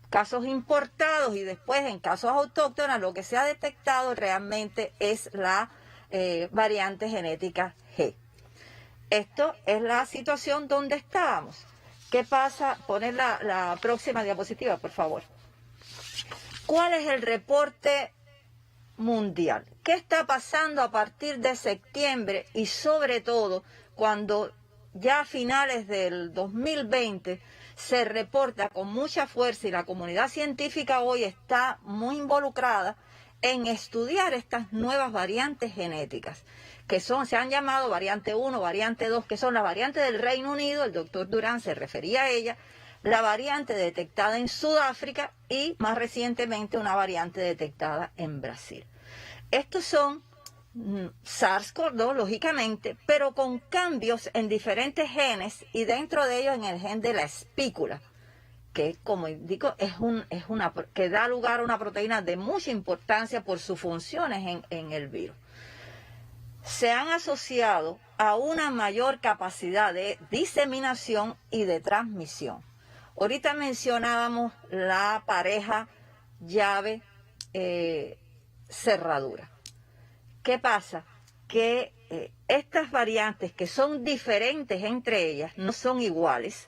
casos importados y después en casos autóctonos, lo que se ha detectado realmente es la variante genética G. Esto es la situación donde estábamos. ¿Qué pasa? Poner la próxima diapositiva, por favor. ¿Cuál es el reporte mundial? ¿Qué está pasando a partir de septiembre y sobre todo cuando ya a finales del 2020 se reporta con mucha fuerza y la comunidad científica hoy está muy involucrada en estudiar estas nuevas variantes genéticas que se han llamado variante 1, variante 2, que son las variantes del Reino Unido, el doctor Durán se refería a ella, la variante detectada en Sudáfrica y más recientemente una variante detectada en Brasil. Estos son SARS-CoV-2, lógicamente, pero con cambios en diferentes genes y dentro de ellos en el gen de la espícula, que como indico que da lugar a una proteína de mucha importancia por sus funciones en el virus. se han asociado a una mayor capacidad de diseminación y de transmisión. Ahorita mencionábamos la pareja llave-cerradura. ¿Qué pasa? Que estas variantes, que son diferentes entre ellas, no son iguales,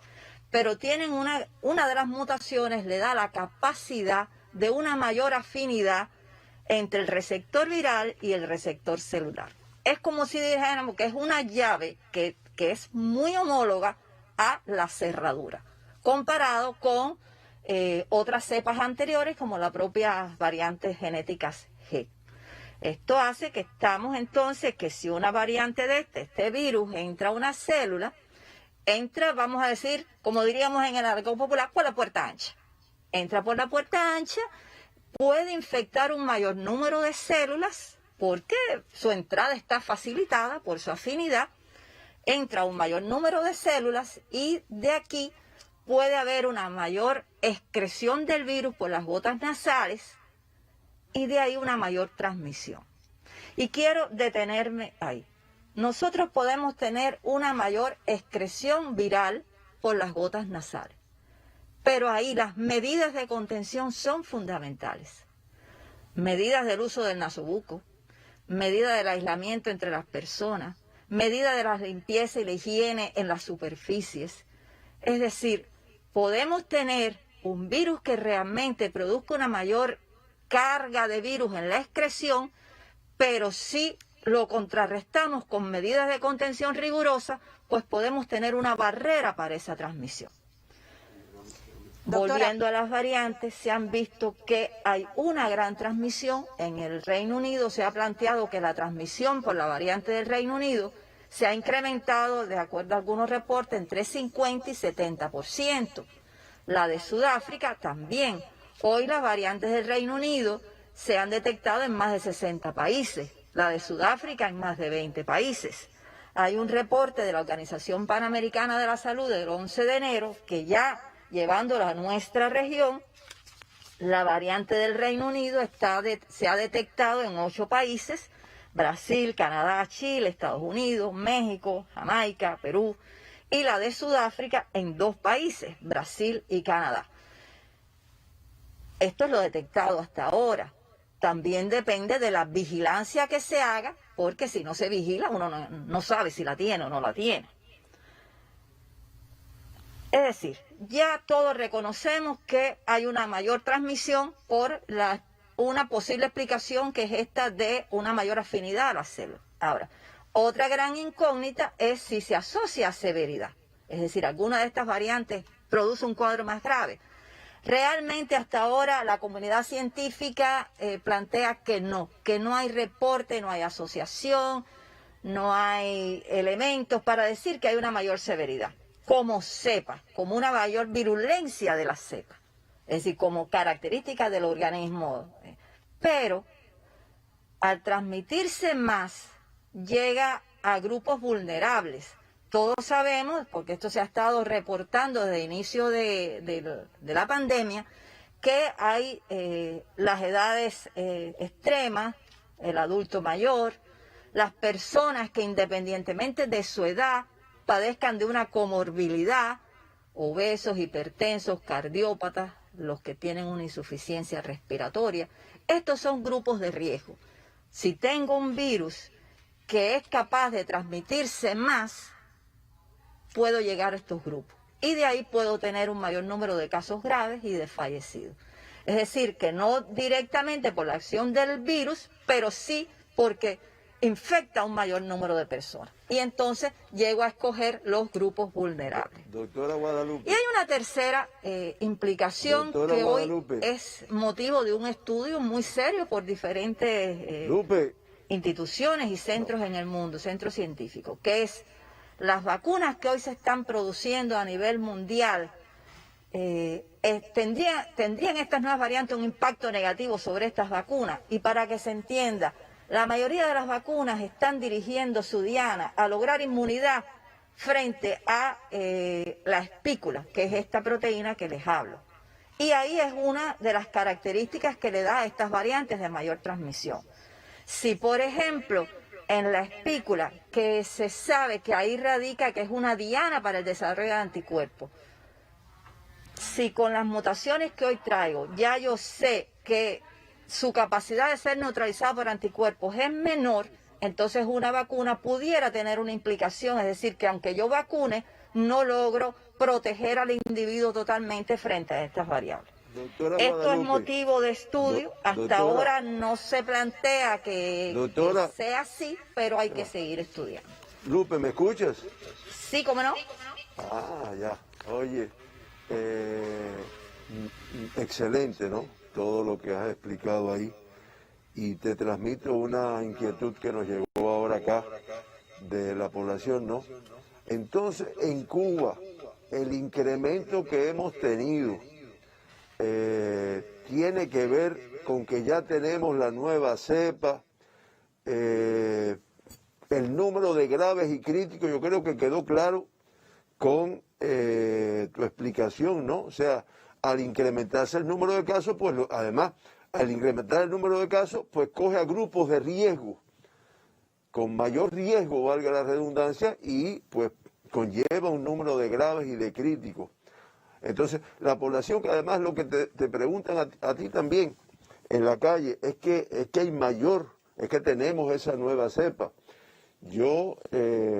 pero tienen una de las mutaciones le da la capacidad de una mayor afinidad entre el receptor viral y el receptor celular. Es como si dijéramos que es una llave que es muy homóloga a la cerradura, comparado con otras cepas anteriores como las propias variantes genéticas G. Esto hace que estamos entonces que si una variante de este virus entra a una célula, entra, vamos a decir, como diríamos en el argot popular, por la puerta ancha. Entra por la puerta ancha, puede infectar un mayor número de células porque su entrada está facilitada por su afinidad, entra un mayor número de células y de aquí puede haber una mayor excreción del virus por las gotas nasales y de ahí una mayor transmisión. Y quiero detenerme ahí. Nosotros podemos tener una mayor excreción viral por las gotas nasales, pero ahí las medidas de contención son fundamentales. Medidas del uso del nasobuco, medida del aislamiento entre las personas, medida de la limpieza y la higiene en las superficies. Es decir, podemos tener un virus que realmente produzca una mayor carga de virus en la excreción, pero si lo contrarrestamos con medidas de contención rigurosas, pues podemos tener una barrera para esa transmisión. Doctora, volviendo a las variantes, se han visto que hay una gran transmisión. En el Reino Unido se ha planteado que la transmisión por la variante del Reino Unido se ha incrementado, de acuerdo a algunos reportes, entre 50 y 70%. La de Sudáfrica también. Hoy las variantes del Reino Unido se han detectado en más de 60 países, la de Sudáfrica en más de 20 países. Hay un reporte de la Organización Panamericana de la Salud del 11 de enero que ya llevándola a nuestra región, la variante del Reino Unido se ha detectado en 8 países, Brasil, Canadá, Chile, Estados Unidos, México, Jamaica, Perú, y la de Sudáfrica en 2 países, Brasil y Canadá. Esto es lo detectado hasta ahora. También depende de la vigilancia que se haga, porque si no se vigila uno no sabe si la tiene o no la tiene. Es decir, ya todos reconocemos que hay una mayor transmisión por una posible explicación que es esta de una mayor afinidad a las células. Ahora, otra gran incógnita es si se asocia a severidad. Es decir, alguna de estas variantes produce un cuadro más grave. Realmente hasta ahora la comunidad científica plantea que no hay reporte, no hay asociación, no hay elementos para decir que hay una mayor severidad. Como cepa, como una mayor virulencia de la cepa, es decir, como característica del organismo. Pero al transmitirse más, llega a grupos vulnerables. Todos sabemos, porque esto se ha estado reportando desde el inicio de la pandemia, que hay las edades extremas, el adulto mayor, las personas que independientemente de su edad, padezcan de una comorbilidad, obesos, hipertensos, cardiópatas, los que tienen una insuficiencia respiratoria. Estos son grupos de riesgo. Si tengo un virus que es capaz de transmitirse más, puedo llegar a estos grupos. Y de ahí puedo tener un mayor número de casos graves y de fallecidos. Es decir, que no directamente por la acción del virus, pero sí porque infecta a un mayor número de personas. Y entonces llego a escoger los grupos vulnerables. Doctora Guadalupe. Y hay una tercera implicación que hoy es motivo de un estudio muy serio por diferentes instituciones y centros en el mundo, centros científicos, que es las vacunas que hoy se están produciendo a nivel mundial. Tendrían estas nuevas variantes un impacto negativo sobre estas vacunas. Y para que se entienda, la mayoría de las vacunas están dirigiendo su diana a lograr inmunidad frente a la espícula, que es esta proteína que les hablo. Y ahí es una de las características que le da a estas variantes de mayor transmisión. Si, por ejemplo, en la espícula, que se sabe que ahí radica que es una diana para el desarrollo de anticuerpos. Si con las mutaciones que hoy traigo ya yo sé que su capacidad de ser neutralizada por anticuerpos es menor, entonces una vacuna pudiera tener una implicación, es decir, que aunque yo vacune, no logro proteger al individuo totalmente frente a estas variables. Doctora Esto Guadalupe, es motivo de estudio, hasta doctora, ahora no se plantea que sea así, pero hay que seguir estudiando. Lupe, ¿me escuchas? Sí, ¿cómo no? Ah, ya. Oye, excelente, ¿no? Todo lo que has explicado ahí. Y te transmito una inquietud que nos llegó ahora acá de la población, ¿no? Entonces, en Cuba, el incremento que hemos tenido tiene que ver con que ya tenemos la nueva cepa, el número de graves y críticos, yo creo que quedó claro con tu explicación, ¿no? O sea, al incrementarse el número de casos, pues además, al incrementar el número de casos, pues coge a grupos de riesgo, con mayor riesgo, valga la redundancia, y pues conlleva un número de graves y de críticos. Entonces, la población, que además lo que te preguntan a ti también en la calle, es que hay mayor, es que tenemos esa nueva cepa. Yo,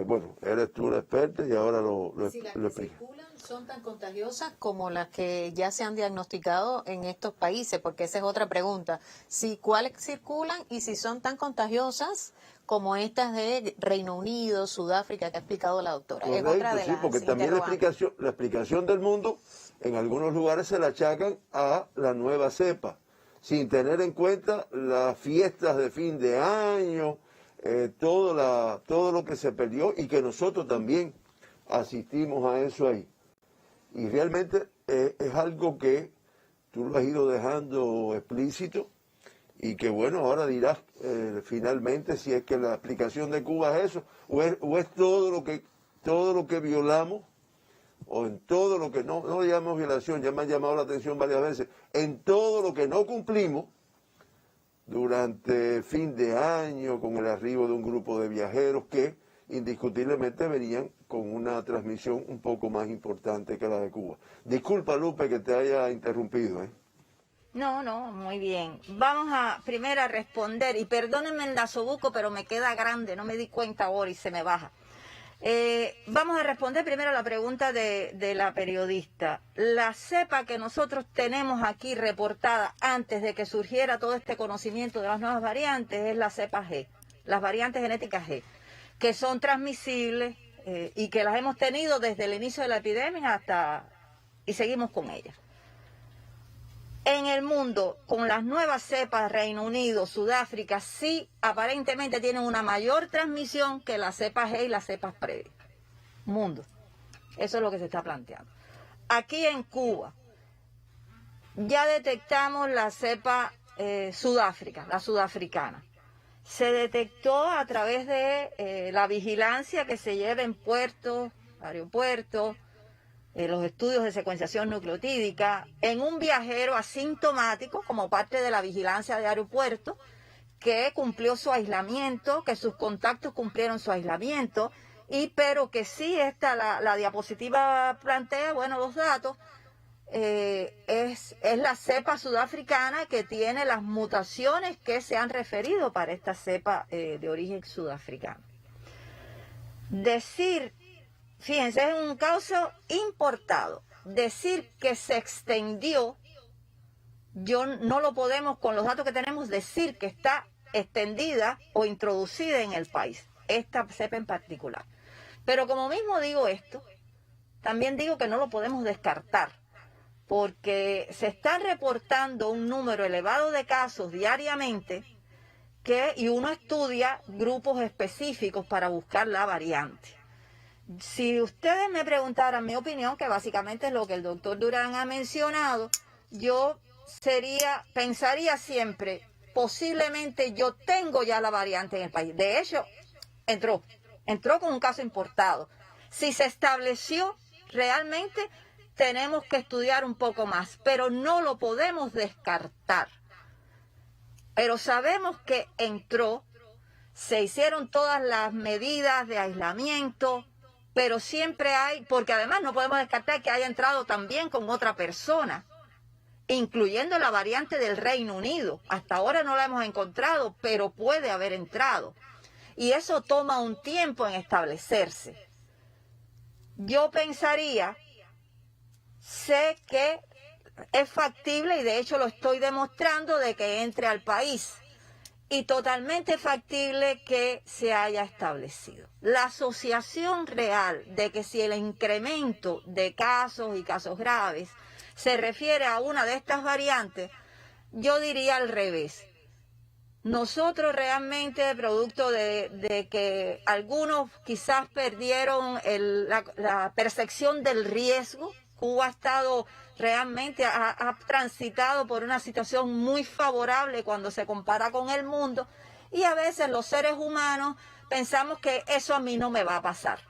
bueno, eres tú la experta y ahora lo explico. ¿Son tan contagiosas como las que ya se han diagnosticado en estos países? Porque esa es otra pregunta. Si cuáles circulan y si son tan contagiosas como estas de Reino Unido, Sudáfrica, que ha explicado la doctora. Correcto, es otra de sí, las porque también la explicación del mundo en algunos lugares se la achacan a la nueva cepa, sin tener en cuenta las fiestas de fin de año, todo lo que se perdió y que nosotros también asistimos a eso ahí. Y realmente es algo que tú lo has ido dejando explícito y que bueno, ahora dirás finalmente si es que la explicación de Cuba es eso, o es todo lo que violamos, o en todo lo que no llamamos violación, ya me han llamado la atención varias veces, en todo lo que no cumplimos durante fin de año, con el arribo de un grupo de viajeros que indiscutiblemente venían con una transmisión un poco más importante que la de Cuba. Disculpa, Lupe, que te haya interrumpido, ¿eh? No, muy bien. Vamos a primero a responder, y perdónenme el nasobuco, pero me queda grande, no me di cuenta ahora y se me baja. Vamos a responder primero a la pregunta de la periodista. La cepa que nosotros tenemos aquí reportada antes de que surgiera todo este conocimiento de las nuevas variantes es la cepa G, las variantes genéticas G, que son transmisibles y que las hemos tenido desde el inicio de la epidemia y seguimos con ellas. En el mundo, con las nuevas cepas, Reino Unido, Sudáfrica, sí aparentemente tienen una mayor transmisión que las cepas G y las cepas previas. Mundo. Eso es lo que se está planteando. Aquí en Cuba ya detectamos la cepa Sudáfrica, la sudafricana. Se detectó a través de la vigilancia que se lleva en puertos, aeropuertos, los estudios de secuenciación nucleotídica, en un viajero asintomático como parte de la vigilancia de aeropuertos que cumplió su aislamiento, que sus contactos cumplieron su aislamiento, pero que sí la diapositiva plantea, bueno, los datos, es la cepa sudafricana que tiene las mutaciones que se han referido para esta cepa de origen sudafricano. Fíjense, es un caso importado. Decir que se extendió, no lo podemos, con los datos que tenemos, decir que está extendida o introducida en el país, esta cepa en particular. Pero como mismo digo esto, también digo que no lo podemos descartar, porque se están reportando un número elevado de casos diariamente y uno estudia grupos específicos para buscar la variante. Si ustedes me preguntaran mi opinión, que básicamente es lo que el doctor Durán ha mencionado, yo pensaría siempre, posiblemente yo tengo ya la variante en el país. De hecho, entró con un caso importado. Si se estableció, realmente tenemos que estudiar un poco más, pero no lo podemos descartar. Pero sabemos que entró. se hicieron todas las medidas de aislamiento, pero siempre hay, porque además no podemos descartar que haya entrado también con otra persona, incluyendo la variante del Reino Unido. Hasta ahora no la hemos encontrado, pero puede haber entrado. Y eso toma un tiempo en establecerse. Yo pensaría, sé que es factible, y de hecho lo estoy demostrando, de que entre al país. Y totalmente factible que se haya establecido. La asociación real de que si el incremento de casos y casos graves se refiere a una de estas variantes, yo diría al revés. Nosotros realmente, producto de que algunos quizás perdieron la percepción del riesgo, Cuba ha estado realmente, ha transitado por una situación muy favorable cuando se compara con el mundo, y a veces los seres humanos pensamos que eso a mí no me va a pasar.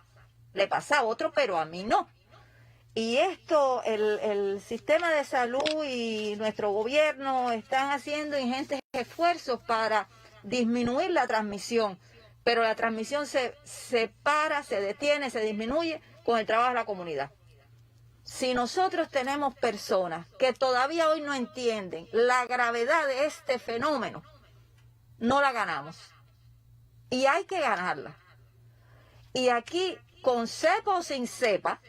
Le pasa a otro, pero a mí no. Y esto, el sistema de salud y nuestro gobierno están haciendo ingentes esfuerzos para disminuir la transmisión, pero la transmisión se para, se detiene, se disminuye con el trabajo de la comunidad. Si nosotros tenemos personas que todavía hoy no entienden la gravedad de este fenómeno, no la ganamos. Y hay que ganarla. Y aquí, con cepa o sin cepa,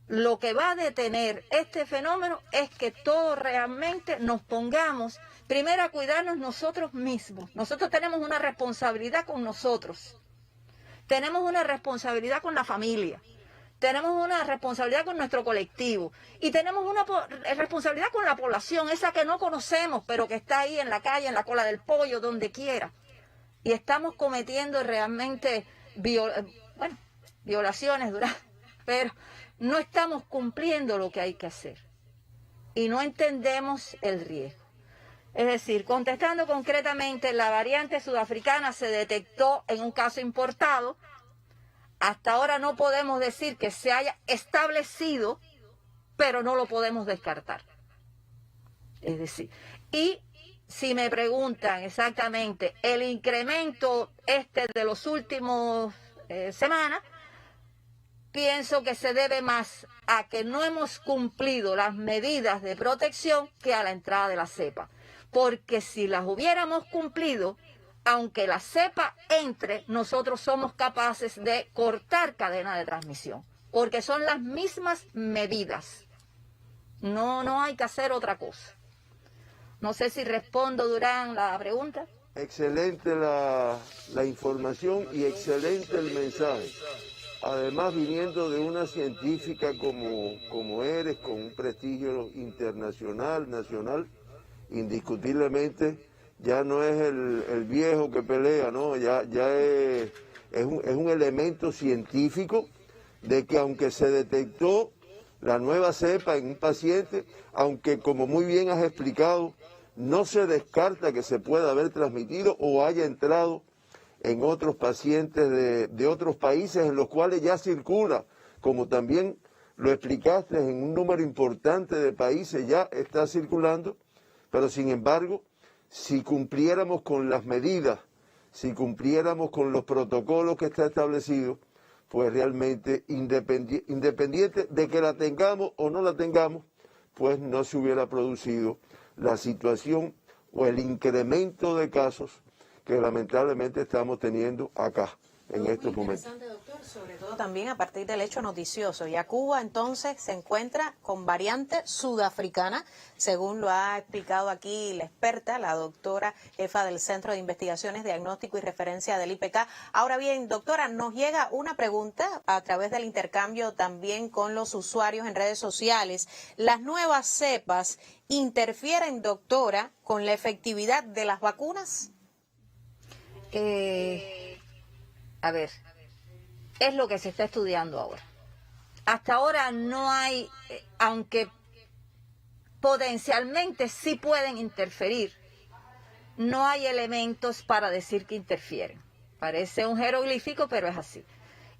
lo que va a detener este fenómeno es que todos realmente nos pongamos primero a cuidarnos nosotros mismos. Nosotros tenemos una responsabilidad con nosotros. Tenemos una responsabilidad con la familia. Tenemos una responsabilidad con nuestro colectivo y tenemos una responsabilidad con la población, esa que no conocemos, pero que está ahí en la calle, en la cola del pollo, donde quiera. Y estamos cometiendo realmente violaciones, pero no estamos cumpliendo lo que hay que hacer. Y no entendemos el riesgo. Es decir, contestando concretamente, la variante sudafricana se detectó en un caso importado. Hasta ahora no podemos decir que se haya establecido, pero no lo podemos descartar. Es decir, y si me preguntan exactamente el incremento de los últimos semanas, pienso que se debe más a que no hemos cumplido las medidas de protección que a la entrada de la cepa. Porque si las hubiéramos cumplido, aunque la cepa entre, nosotros somos capaces de cortar cadena de transmisión, porque son las mismas medidas. No hay que hacer otra cosa. No sé si respondo, Durán, la pregunta. Excelente la información y excelente el mensaje. Además, viniendo de una científica como eres, con un prestigio internacional, nacional, indiscutiblemente, ya no es el viejo que pelea, ¿no? Ya es un elemento científico de que aunque se detectó la nueva cepa en un paciente, aunque como muy bien has explicado, no se descarta que se pueda haber transmitido o haya entrado en otros pacientes de otros países en los cuales ya circula, como también lo explicaste, en un número importante de países ya está circulando, pero sin embargo, si cumpliéramos con las medidas, si cumpliéramos con los protocolos que está establecido, pues realmente independiente de que la tengamos o no la tengamos, pues no se hubiera producido la situación o el incremento de casos que lamentablemente estamos teniendo acá en estos momentos. Doctor, sobre todo también a partir del hecho noticioso. Ya Cuba entonces se encuentra con variante sudafricana, según lo ha explicado aquí la experta, la doctora jefa del Centro de Investigaciones, Diagnóstico y Referencia del IPK. Ahora bien, doctora, nos llega una pregunta a través del intercambio también con los usuarios en redes sociales. ¿Las nuevas cepas interfieren, doctora, con la efectividad de las vacunas? A ver, es lo que se está estudiando ahora. Hasta ahora no hay, aunque potencialmente sí pueden interferir, no hay elementos para decir que interfieren. Parece un jeroglífico, pero es así.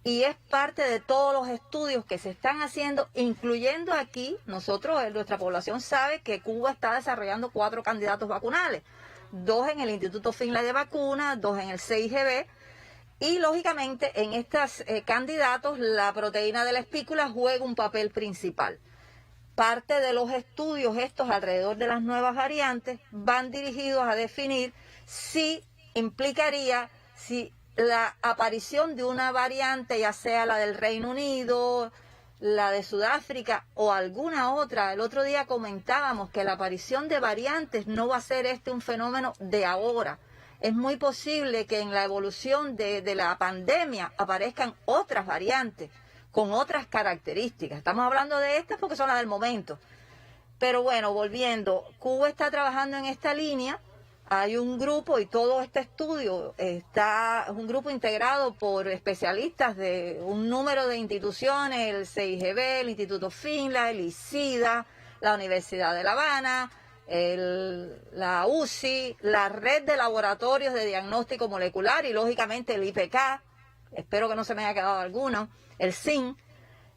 Y es parte de todos los estudios que se están haciendo, incluyendo aquí, nuestra población sabe que Cuba está desarrollando 4 candidatos vacunales. 2 en el Instituto Finlay de Vacunas, 2 en el CIGB. Y lógicamente en estos candidatos la proteína de la espícula juega un papel principal. Parte de los estudios estos alrededor de las nuevas variantes van dirigidos a definir si implicaría, si la aparición de una variante, ya sea la del Reino Unido, la de Sudáfrica o alguna otra. El otro día comentábamos que la aparición de variantes no va a ser un fenómeno de ahora. Es muy posible que en la evolución de la pandemia aparezcan otras variantes con otras características. Estamos hablando de estas porque son las del momento. Pero bueno, volviendo, Cuba está trabajando en esta línea. Hay un grupo y todo este estudio es un grupo integrado por especialistas de un número de instituciones, el CIGB, el Instituto Finlay, el ICIDA, la Universidad de La Habana, la UCI, la red de laboratorios de diagnóstico molecular y lógicamente el IPK, espero que no se me haya quedado alguno, el CIN.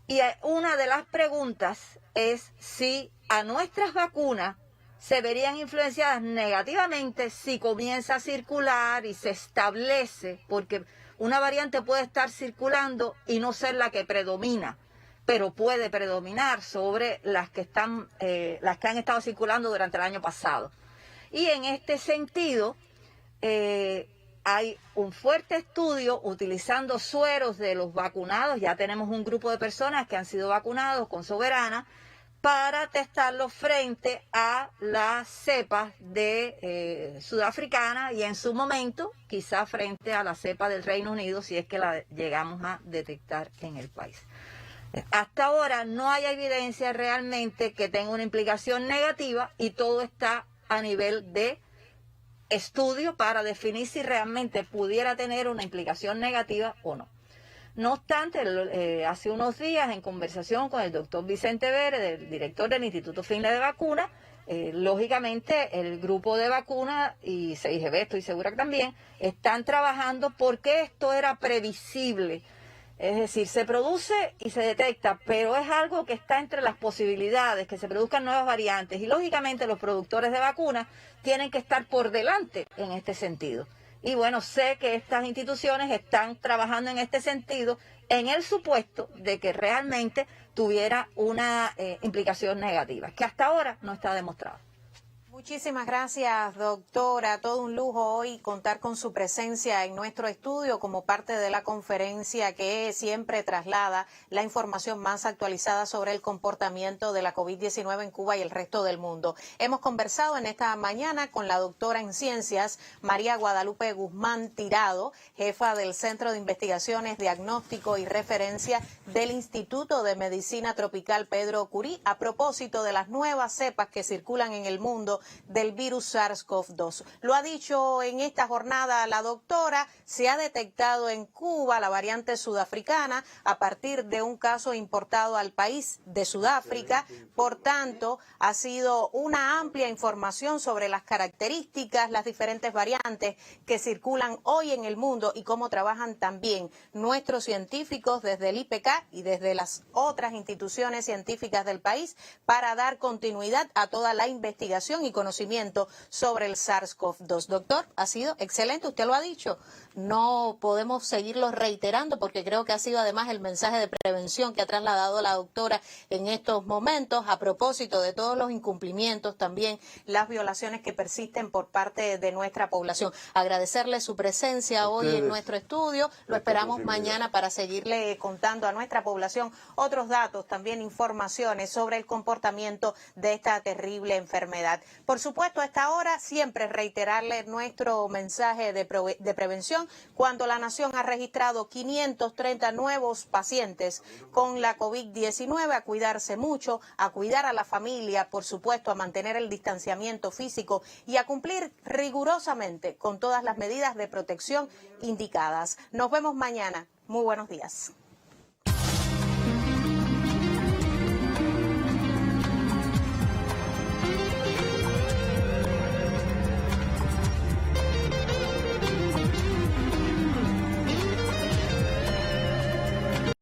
Y una de las preguntas es si a nuestras vacunas se verían influenciadas negativamente si comienza a circular y se establece, porque una variante puede estar circulando y no ser la que predomina, pero puede predominar sobre las que han estado circulando durante el año pasado. Y en este sentido, hay un fuerte estudio utilizando sueros de los vacunados. Ya tenemos un grupo de personas que han sido vacunados con Soberana para testarlos frente a las cepas de sudafricana y en su momento quizá frente a la cepa del Reino Unido si es que la llegamos a detectar en el país. Hasta ahora no hay evidencia realmente que tenga una implicación negativa y todo está a nivel de estudio para definir si realmente pudiera tener una implicación negativa o no. No obstante, hace unos días en conversación con el doctor Vicente Vélez, el director del Instituto Finlay de Vacunas, lógicamente el grupo de vacunas y CIGB, estoy segura que también, están trabajando porque esto era previsible. Es decir, se produce y se detecta, pero es algo que está entre las posibilidades, que se produzcan nuevas variantes. Y lógicamente los productores de vacunas tienen que estar por delante en este sentido. Y bueno, sé que estas instituciones están trabajando en este sentido en el supuesto de que realmente tuviera una implicación negativa, que hasta ahora no está demostrado. Muchísimas gracias, doctora. Todo un lujo hoy contar con su presencia en nuestro estudio como parte de la conferencia que siempre traslada la información más actualizada sobre el comportamiento de la COVID-19 en Cuba y el resto del mundo. Hemos conversado en esta mañana con la doctora en ciencias María Guadalupe Guzmán Tirado, jefa del Centro de Investigaciones, Diagnóstico y Referencia del Instituto de Medicina Tropical Pedro Curí, a propósito de las nuevas cepas que circulan en el mundo del virus SARS-CoV-2. Lo ha dicho en esta jornada la doctora, se ha detectado en Cuba la variante sudafricana a partir de un caso importado al país de Sudáfrica. Por tanto, ha sido una amplia información sobre las características, las diferentes variantes que circulan hoy en el mundo y cómo trabajan también nuestros científicos desde el IPK y desde las otras instituciones científicas del país para dar continuidad a toda la investigación y conocimiento sobre el SARS-CoV-2. Doctor, ha sido excelente, usted lo ha dicho. No podemos seguirlo reiterando porque creo que ha sido además el mensaje de prevención que ha trasladado la doctora en estos momentos a propósito de todos los incumplimientos, también las violaciones que persisten por parte de nuestra población. Agradecerle su presencia hoy en nuestro estudio. Lo esperamos mañana para seguirle contando a nuestra población otros datos, también informaciones sobre el comportamiento de esta terrible enfermedad. Por supuesto, a esta hora siempre reiterarle nuestro mensaje de prevención cuando la nación ha registrado 530 nuevos pacientes con la COVID-19, a cuidarse mucho, a cuidar a la familia, por supuesto, a mantener el distanciamiento físico y a cumplir rigurosamente con todas las medidas de protección indicadas. Nos vemos mañana. Muy buenos días.